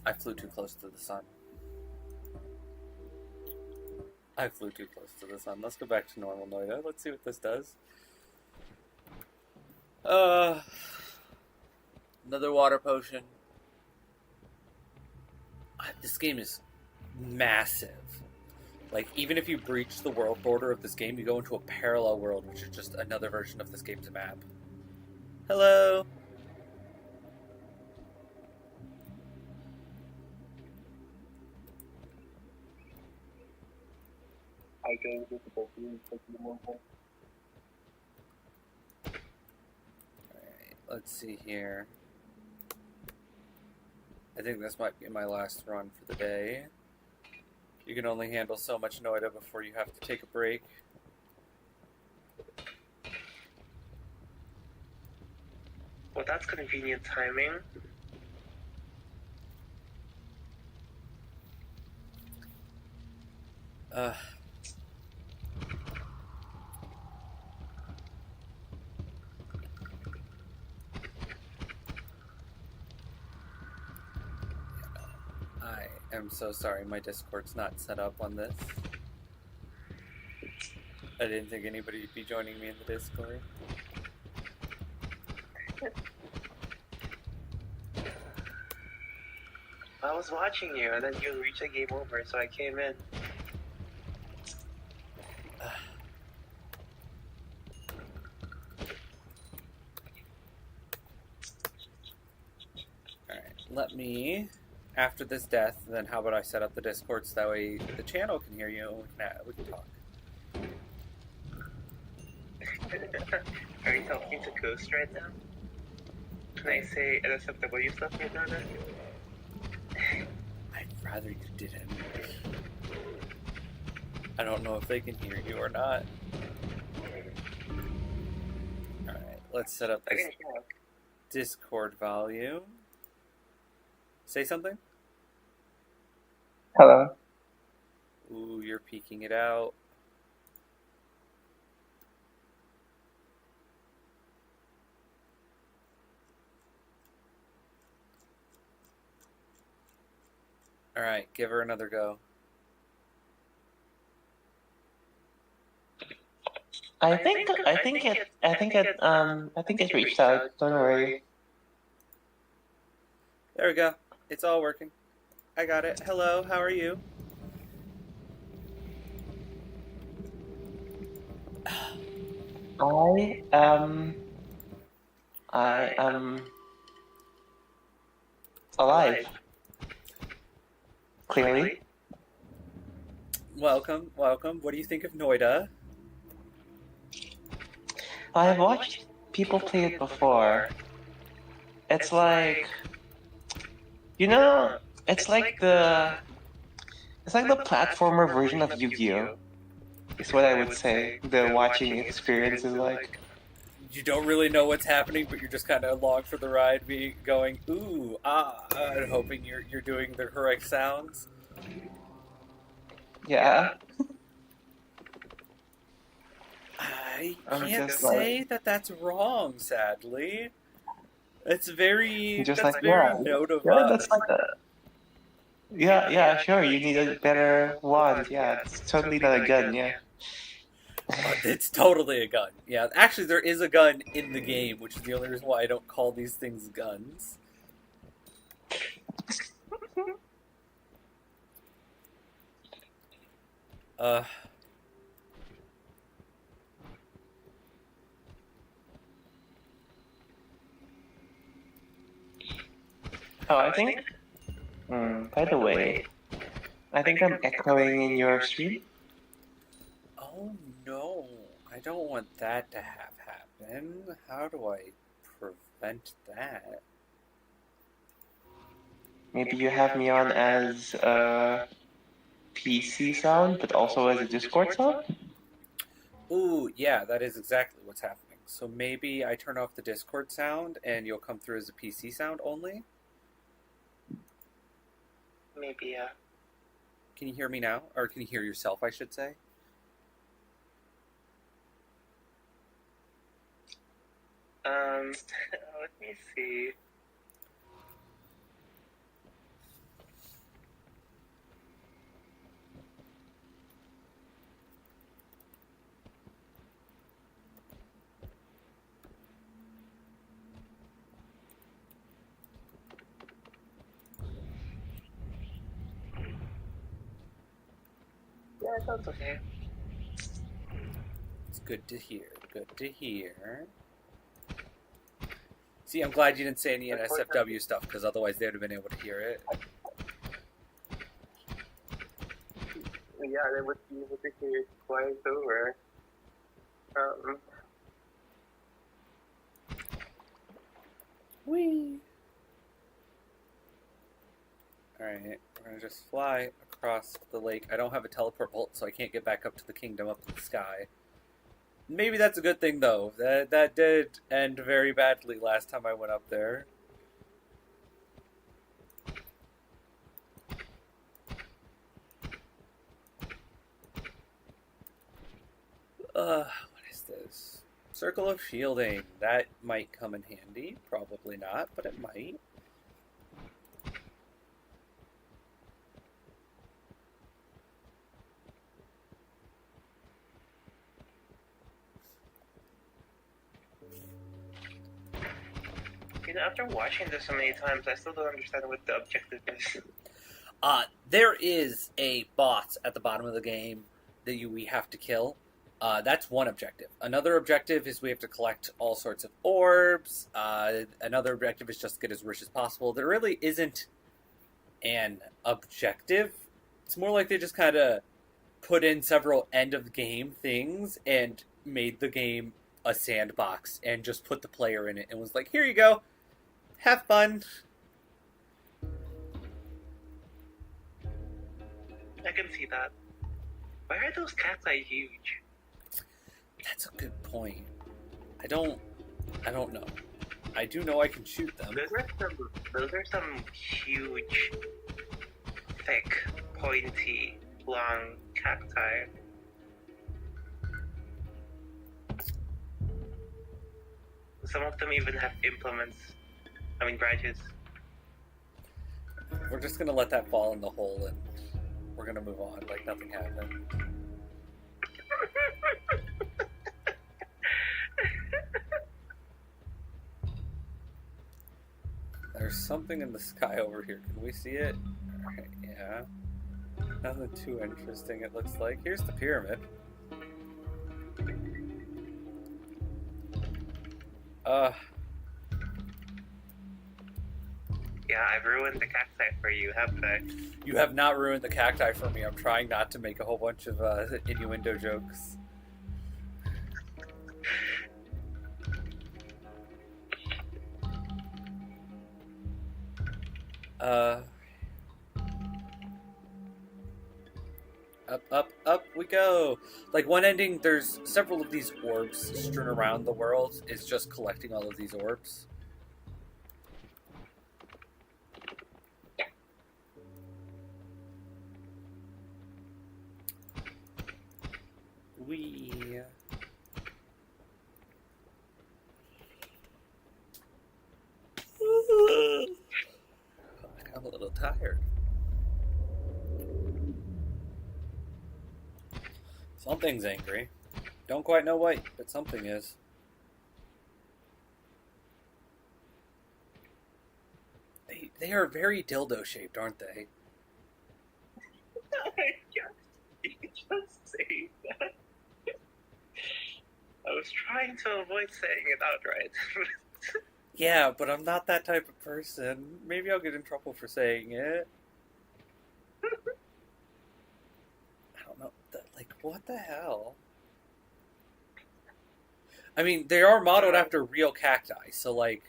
I flew too close to the sun. I flew too close to the sun. Let's go back to normal Noida. Let's see what this does. Another water potion. This game is massive. Like, even if you breach the world border of this game, you go into a parallel world, which is just another version of this game's map. Hello. I can get the Pokemon. Alright, let's see here. I think this might be my last run for the day. You can only handle so much Noida before you have to take a break. Well, that's convenient timing. Uh, I am so sorry my Discord's not set up on this. I didn't think anybody would be joining me in the Discord. I was watching you, and then you reached a game over, so I came in. Alright, let me, after this death, then how about I set up the Discord so that way the channel can hear you and we can talk. Are you talking to Ghost right now? Can I say NSFW stuff right now? I'd rather you didn't. I don't know if they can hear you or not. Alright, let's set up this Discord volume. Say something? Hello. Ooh, you're peeking it out. Alright, give her another go. I think it reached out. Don't worry. There we go. It's all working. I got it. Hello, how are you? I am alive. Clearly. Welcome, welcome. What do you think of Noida? I've watched people play it before. It's like, it's like the platformer version of Yu-Gi-Oh! Is what I would say. The watching experience is like. You don't really know what's happening, but you're just kind of along for the ride, going ooh, ah, and hoping you're doing the correct sounds. Yeah. I can't say that that's wrong. Sadly, it's very note of that's like a. Yeah, sure. You need a better wand. Yeah, it's totally not a gun. Yeah. It's totally a gun. Yeah, actually, there is a gun in the game, which is the only reason why I don't call these things guns. Oh, I think. By the way, I think I'm echoing in your stream. Oh no, I don't want that to have happen. How do I prevent that? Maybe you have me on as a PC sound, but also as a Discord sound? Ooh, yeah, that is exactly what's happening. So maybe I turn off the Discord sound and you'll come through as a PC sound only? Maybe, yeah. Can you hear me now? Or can you hear yourself, I should say? Let me see. Yeah, it sounds okay. It's good to hear. Good to hear. See, I'm glad you didn't say any NSFW stuff, because otherwise they would have been able to hear it. Yeah, they would be able to hear it twice over. Whee! Alright, we're gonna just fly across the lake. I don't have a teleport bolt, so I can't get back up to the kingdom up in the sky. Maybe that's a good thing, though. That did end very badly last time I went up there. What is this? Circle of shielding. That might come in handy. Probably not, but it might. You know, after watching this so many times, I still don't understand what the objective is. There is a boss at the bottom of the game that we have to kill. That's one objective. Another objective is we have to collect all sorts of orbs. Another objective is just get as rich as possible. There really isn't an objective. It's more like they just kind of put in several end-of-game things and made the game a sandbox and just put the player in it and was like, here you go. Have fun. I can see that. Why are those cacti huge? That's a good point. I don't know. I do know I can shoot them. Those are some huge, thick, pointy, long cacti. Some of them even have branches. We're just gonna let that fall in the hole and we're gonna move on like nothing happened. There's something in the sky over here. Can we see it? Alright, yeah. Nothing too interesting, it looks like. Here's the pyramid. Yeah, I've ruined the cacti for you, haven't I? You have not ruined the cacti for me. I'm trying not to make a whole bunch of innuendo jokes. Up we go. Like one ending, there's several of these orbs strewn around the world. It's just collecting all of these orbs. I'm a little tired. Something's angry. Don't quite know what, but something is. They are very dildo shaped, aren't they? You just say that. I was trying to avoid saying it outright. Yeah, but I'm not that type of person. Maybe I'll get in trouble for saying it. I don't know. Like, what the hell? I mean, they are modeled after real cacti, so like...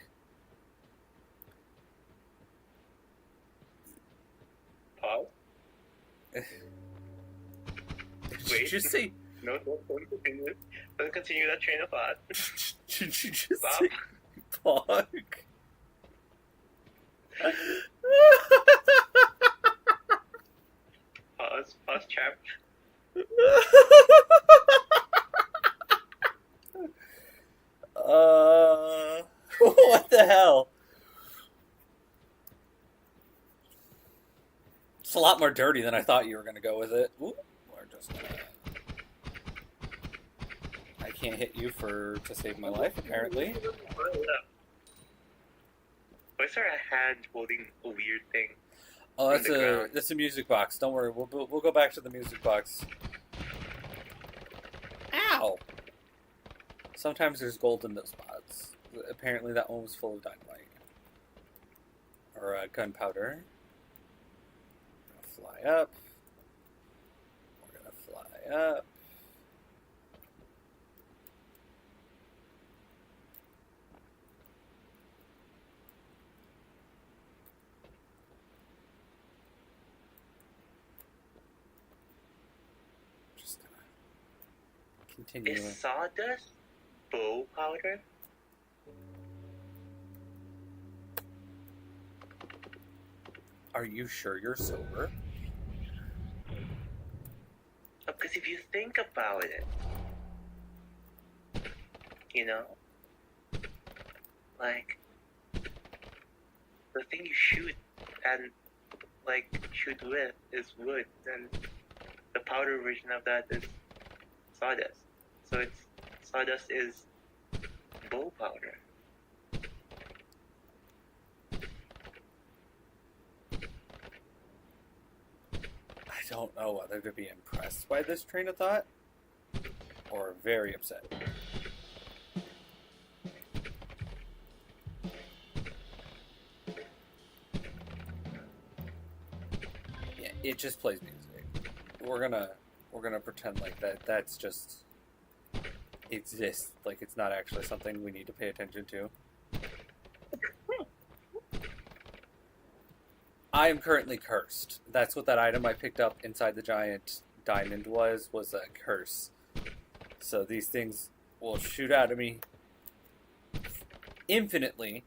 Pause? Did you just say... No, don't continue. Don't continue that train of thought. Did you just Stop. say... Pog? Pause, chap. What the hell? It's a lot more dirty than I thought you were going to go with it. Ooh, we're just I can't hit you to save my life, apparently. Why is there a hand holding a weird thing? Oh, that's a music box. Don't worry, we'll go back to the music box. Ow! Sometimes there's gold in those spots. apparently that one was full of dynamite. Or gunpowder. We're gonna fly up. We're gonna fly up. Just gonna continue. Is sawdust bow powder? Are you sure you're sober? Because if you think about it, you know, like the thing you shoot and like shoot with is wood, and the powder version of that is sawdust. So it's sawdust is bow powder. I don't know whether to be impressed by this train of thought or very upset. Yeah, it just plays music. We're gonna pretend like that's just exists, like it's not actually something we need to pay attention to. I am currently cursed. That's what that item I picked up inside the giant diamond was a curse. So these things will shoot out of me infinitely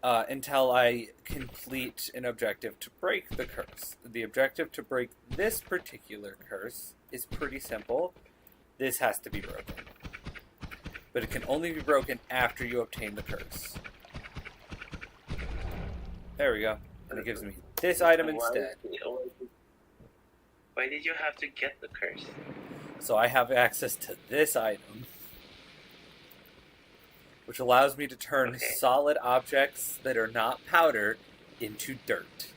until I complete an objective to break the curse. The objective to break this particular curse is pretty simple. This has to be broken. But it can only be broken after you obtain the curse. There we go. And it gives me this item instead. Why did you have to get the curse? So I have access to this item, which allows me to turn solid objects that are not powder into dirt.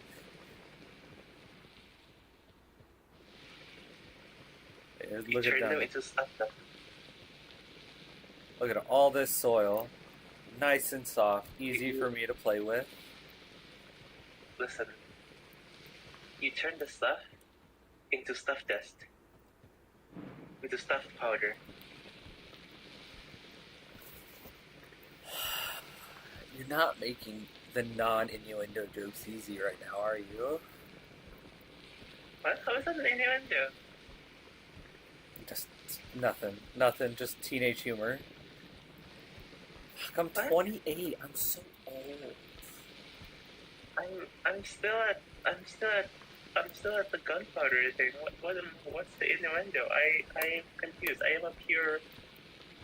Look at them. Look at all this soil. Nice and soft, easy for me to play with. Listen, you turn the stuff into stuff dust, into stuff powder. You're not making the non-innuendo jokes easy right now, are you? What? How is that an innuendo? Just nothing, just teenage humor. Fuck, I'm 28, I'm so old. I'm still at the gunpowder thing. What's the innuendo? I am confused. I am a pure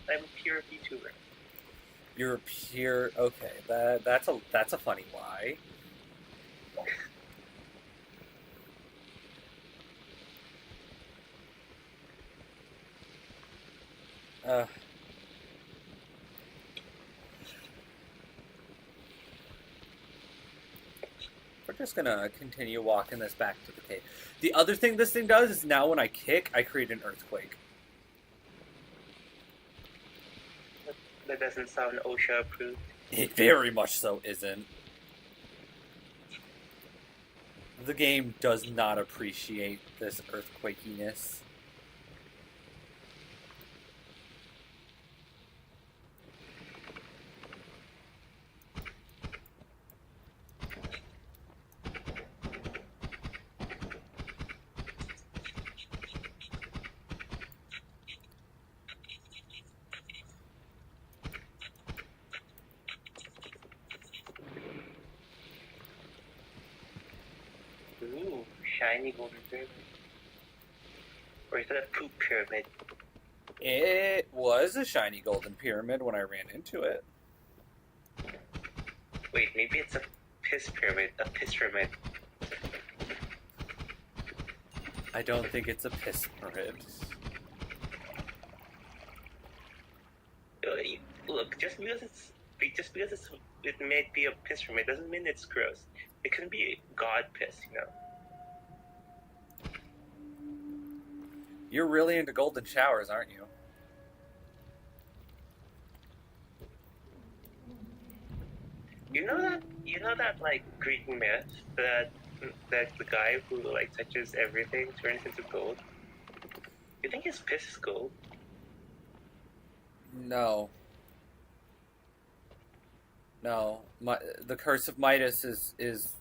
VTuber. You're a pure okay. That's a funny why. We're just gonna continue walking this back to the cave. The other thing this thing does is now when I kick, I create an earthquake. That doesn't sound OSHA approved. It very much so isn't. The game does not appreciate this earthquakiness. Ooh, shiny golden pyramid. Or is that a poop pyramid? It was a shiny golden pyramid when I ran into it. Wait, maybe it's a piss pyramid. A piss pyramid. I don't think it's a piss pyramid. Look, just because it may be a piss pyramid doesn't mean it's gross. It can be god piss, you know. You're really into golden showers, aren't you? You know that like Greek myth that the guy who like touches everything turns into gold. You think his piss is gold? No. No. The Curse of Midas is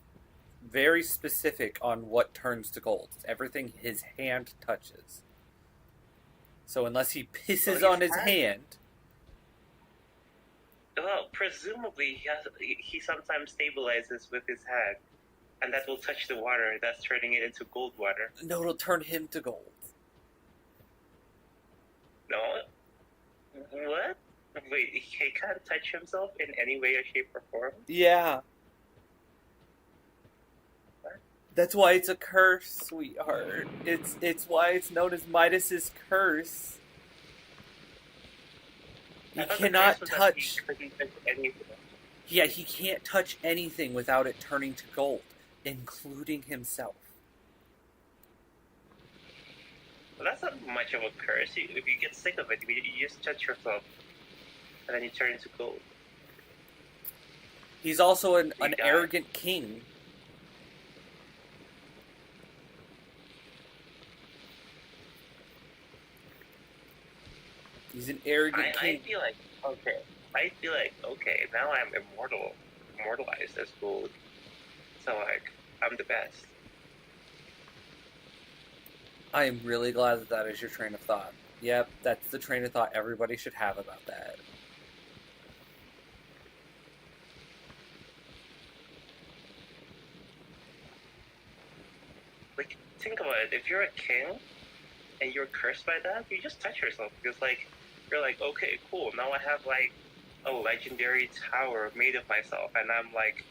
very specific on what turns to gold. It's everything his hand touches. So unless he pisses on his hand. Well, presumably he sometimes stabilizes with his hand, and that will touch the water, thus turning it into gold water. No, it'll turn him to gold. No? What? Wait, he can't touch himself in any way or shape or form? Yeah. What? That's why it's a curse, sweetheart. It's why it's known as Midas's curse. He cannot touch. Yeah, he can't touch anything without it turning to gold, including himself. Well, that's not much of a curse. If you get sick of it, you just touch yourself, and then you turn into gold. He's also an arrogant king. He's an arrogant king. I feel like okay, now I'm immortalized as gold. So like, I'm the best. I am really glad that is your train of thought. Yep, that's the train of thought everybody should have about that. Like, think about it. If you're a king and you're cursed by that, you just touch yourself because like you're like, okay, cool. Now I have like a legendary tower made of myself, and I'm like,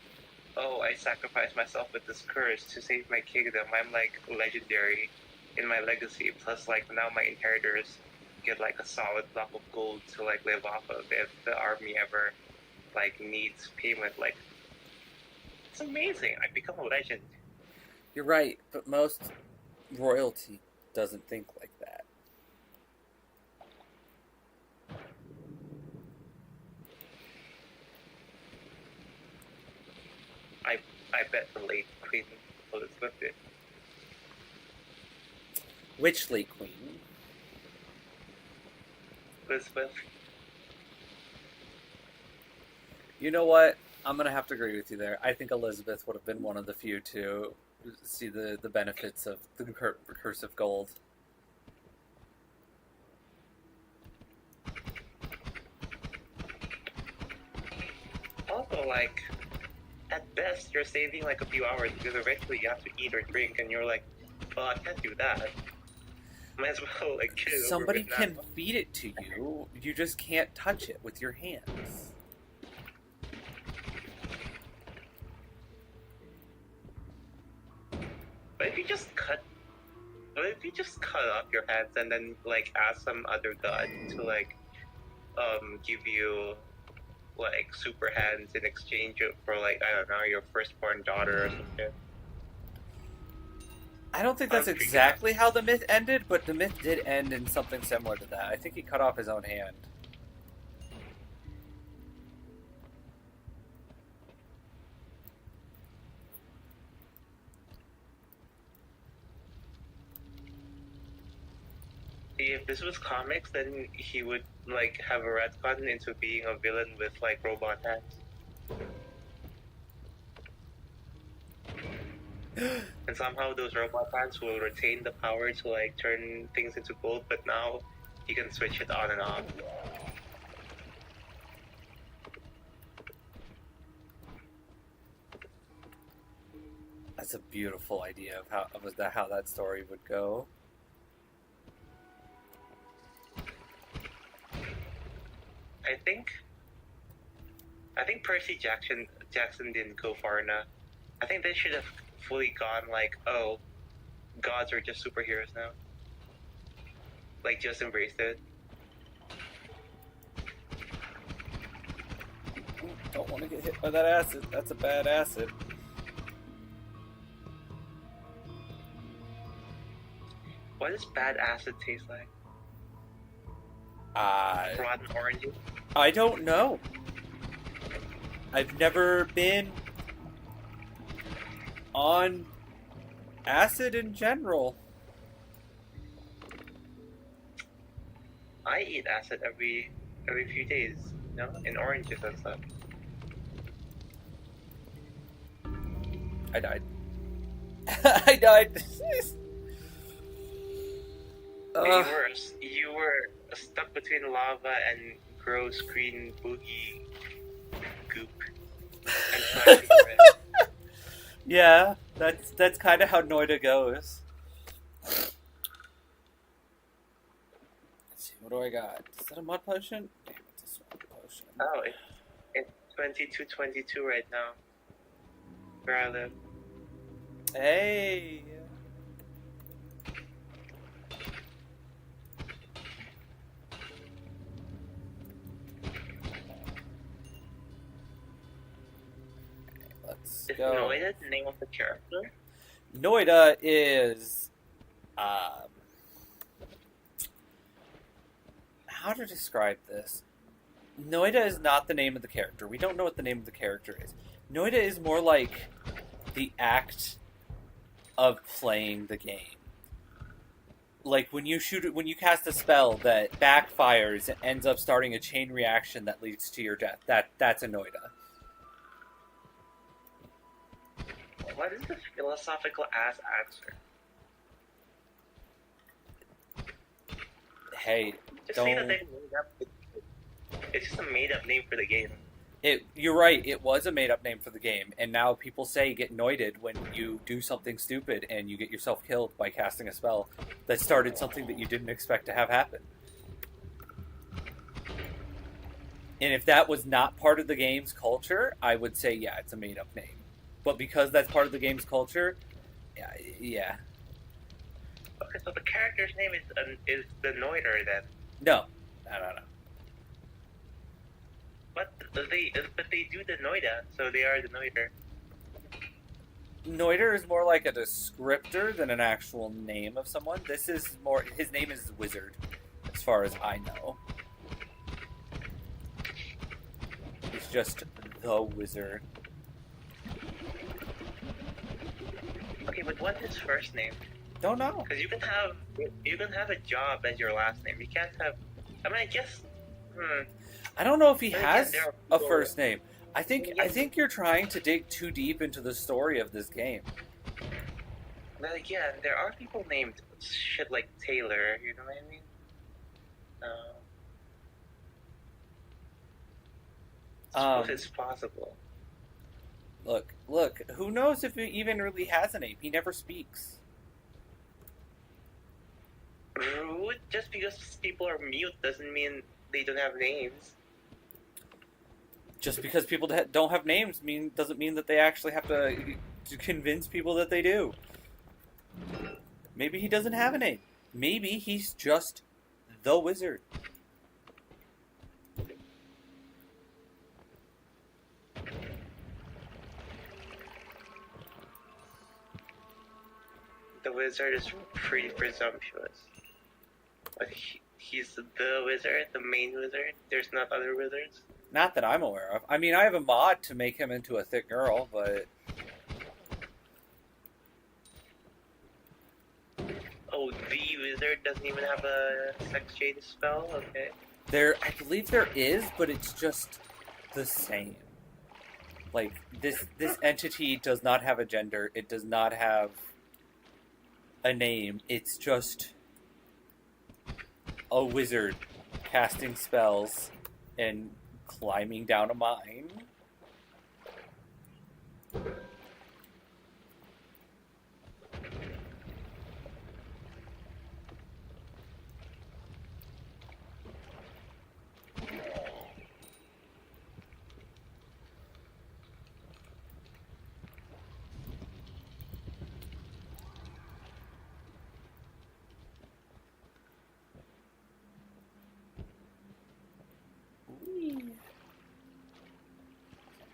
oh, I sacrificed myself with this curse to save my kingdom. I'm like legendary in my legacy. Plus, like now my inheritors get like a solid block of gold to like live off of if the army ever like needs payment. Like, it's amazing. I become a legend. You're right, but most royalty doesn't think like that. I bet the late Queen Elizabeth did. Which late queen? Elizabeth. You know what? I'm gonna have to agree with you there. I think Elizabeth would have been one of the few to see the benefits of the curse of gold. Also, like, at best, you're saving like a few hours because eventually you have to eat or drink, and you're like, well, I can't do that. Might as well like get it over Somebody with can now. feed it to you. You just can't touch it with your hands. But if you just cut off your hands and then like ask some other god to like give you like super hands in exchange for like, I don't know, your firstborn daughter or something. I don't think that's exactly how the myth ended, but the myth did end in something similar to that. I think he cut off his own hand. If this was comics, then he would like have a retcon into being a villain with like robot hands. And somehow those robot hands will retain the power to like turn things into gold, but now you can switch it on and off. That's a beautiful idea of how that story would go. I think Percy Jackson didn't go far enough. I think they should have fully gone like, oh, gods are just superheroes now. Like, just embraced it. Don't want to get hit by that acid. That's a bad acid. What does bad acid taste like? Rotten oranges? I don't know. I've never been on acid in general. I eat acid every few days, you know, in oranges and stuff. I died. I died. You were stuck between lava and gross green boogie goop and flashing red. Yeah, that's kind of how Noida goes. Let's see, what do I got? Is that a mud potion? Damn it, it's a swamp potion. Oh, it's 22:22 right now. Where I live. Hey. Let's Is go. Noida the name of the character? Noida is, how to describe this? Noida is not the name of the character. We don't know what the name of the character is. Noida is more like the act of playing the game. Like when you cast a spell that backfires and ends up starting a chain reaction that leads to your death. That's a Noida. What is this philosophical ass answer? Hey, Just say that they made up. It's just a made-up name for the game. You're right, it was a made-up name for the game, and now people say get noided when you do something stupid and you get yourself killed by casting a spell that started something that you didn't expect to have happen. And if that was not part of the game's culture, I would say, yeah, it's a made-up name. But because that's part of the game's culture, yeah. Okay, so the character's name is the Noider then. No. But they do the Noida, so they are the Noider. Noider is more like a descriptor than an actual name of someone. This is more, his name is Wizard, as far as I know. He's just the Wizard. Okay, but what's his first name? Don't know. Because you can have a job as your last name. You can't have. I mean, I guess. I don't know if he But has again, a first name. I think you're trying to dig too deep into the story of this game. But again, there are people named shit like Taylor. You know what I mean? Suppose it's possible. Look. Who knows if he even really has a name? He never speaks. Rude. Just because people are mute doesn't mean they don't have names. Just because people don't have names doesn't mean that they actually have to convince people that they do. Maybe he doesn't have a name. Maybe he's just the Wizard. The Wizard is pretty presumptuous. But he's the Wizard, the main Wizard. There's not other wizards. Not that I'm aware of. I mean, I have a mod to make him into a thick girl, but... Oh, the Wizard doesn't even have a sex change spell? Okay. I believe there is, but it's just the same. Like, this entity does not have a gender. It does not have a name. It's just a wizard casting spells and climbing down a mine.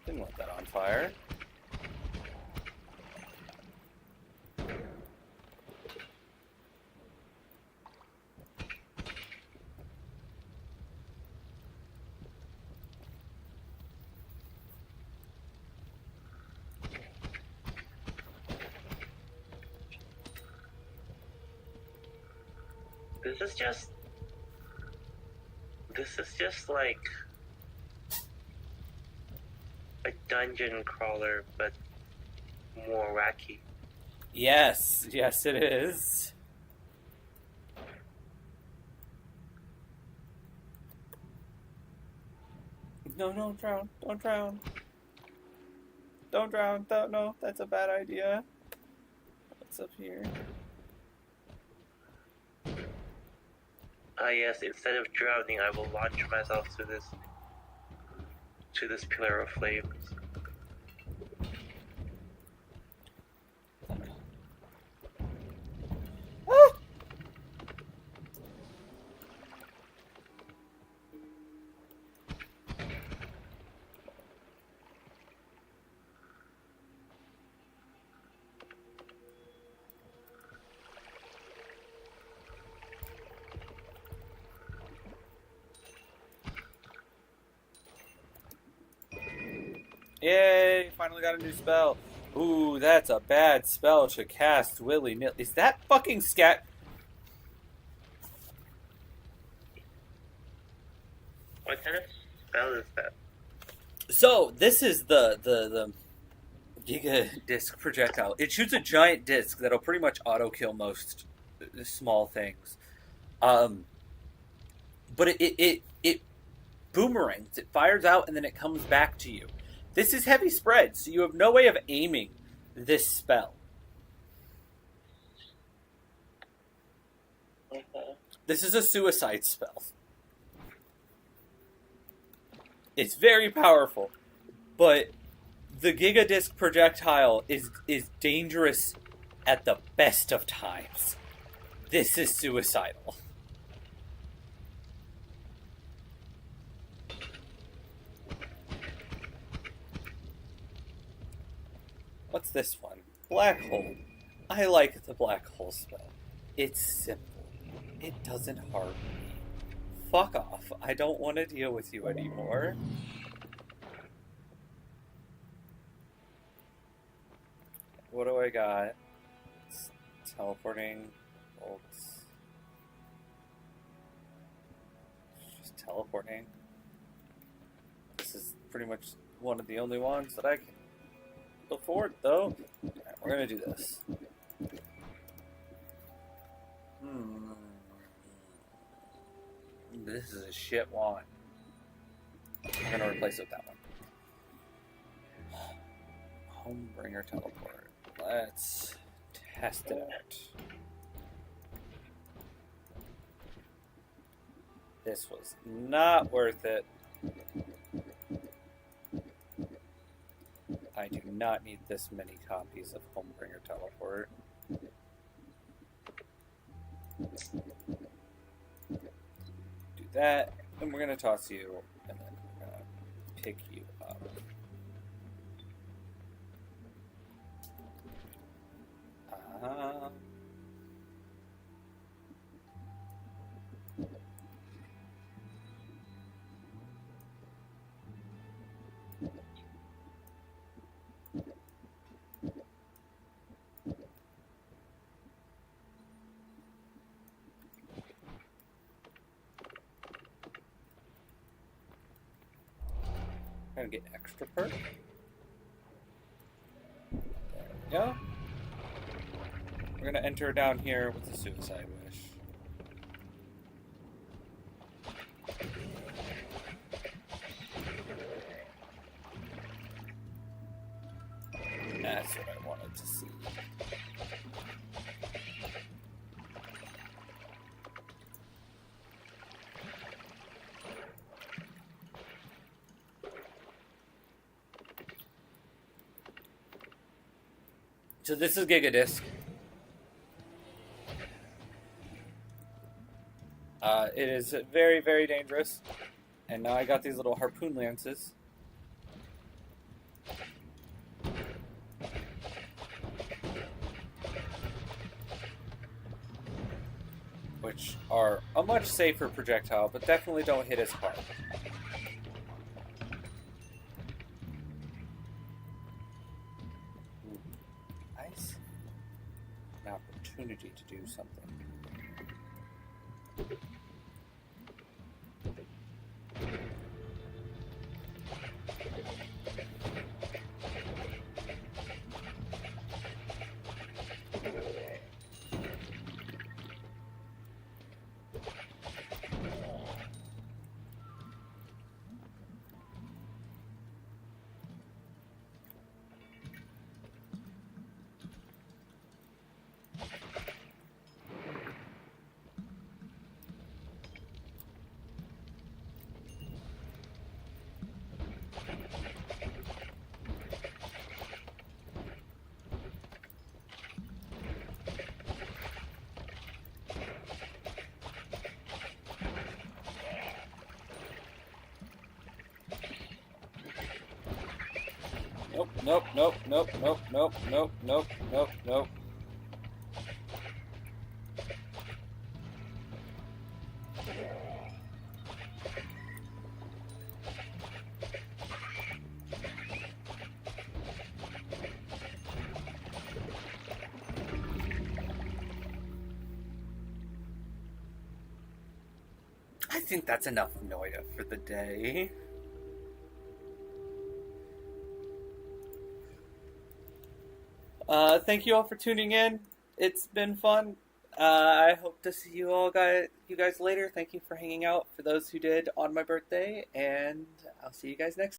Didn't want that on fire. This is just. This is just like a dungeon crawler, but more wacky. Yes, yes, it is. No, don't drown. Don't drown. Don't drown. Don't, no, that's a bad idea. What's up here? Ah yes, instead of drowning, I will launch myself to this pillar of flames. Ah! Yay! Finally got a new spell. Ooh, that's a bad spell to cast willy-nilly. Is that fucking scat? What kind of spell is that? So this is the Giga Disc projectile. It shoots a giant disc that'll pretty much auto kill most small things. But it boomerangs. It fires out and then it comes back to you. This is heavy spread, so you have no way of aiming this spell. Okay. This is a suicide spell. It's very powerful, but the Giga Disc projectile is dangerous at the best of times. This is suicidal. What's this one? Black hole. I like the black hole spell. It's simple. It doesn't harm me. Fuck off. I don't want to deal with you anymore. What do I got? It's teleporting bolts. Just teleporting. This is pretty much one of the only ones that I can afford, though. Alright, we're gonna do this. This is a shit wand. I'm gonna replace it with that one. Homebringer teleport. Let's test it out. This was not worth it. I do not need this many copies of Homebringer teleport. Do that, and we're gonna toss you, and then we're gonna pick you up. Gonna get extra perk. There we go. We're gonna enter down here with a suicide wish. That's what I wanted to see. So this is Giga Disc. It is very, very dangerous. And now I got these little harpoon lances. Which are a much safer projectile, but definitely don't hit as hard. Nice. An opportunity to do something. Nope, nope, nope, nope, nope, nope, nope, nope, nope. I think that's enough Noida for the day. Thank you all for tuning in. It's been fun. I hope to see you guys later. Thank you for hanging out for those who did on my birthday, and I'll see you guys next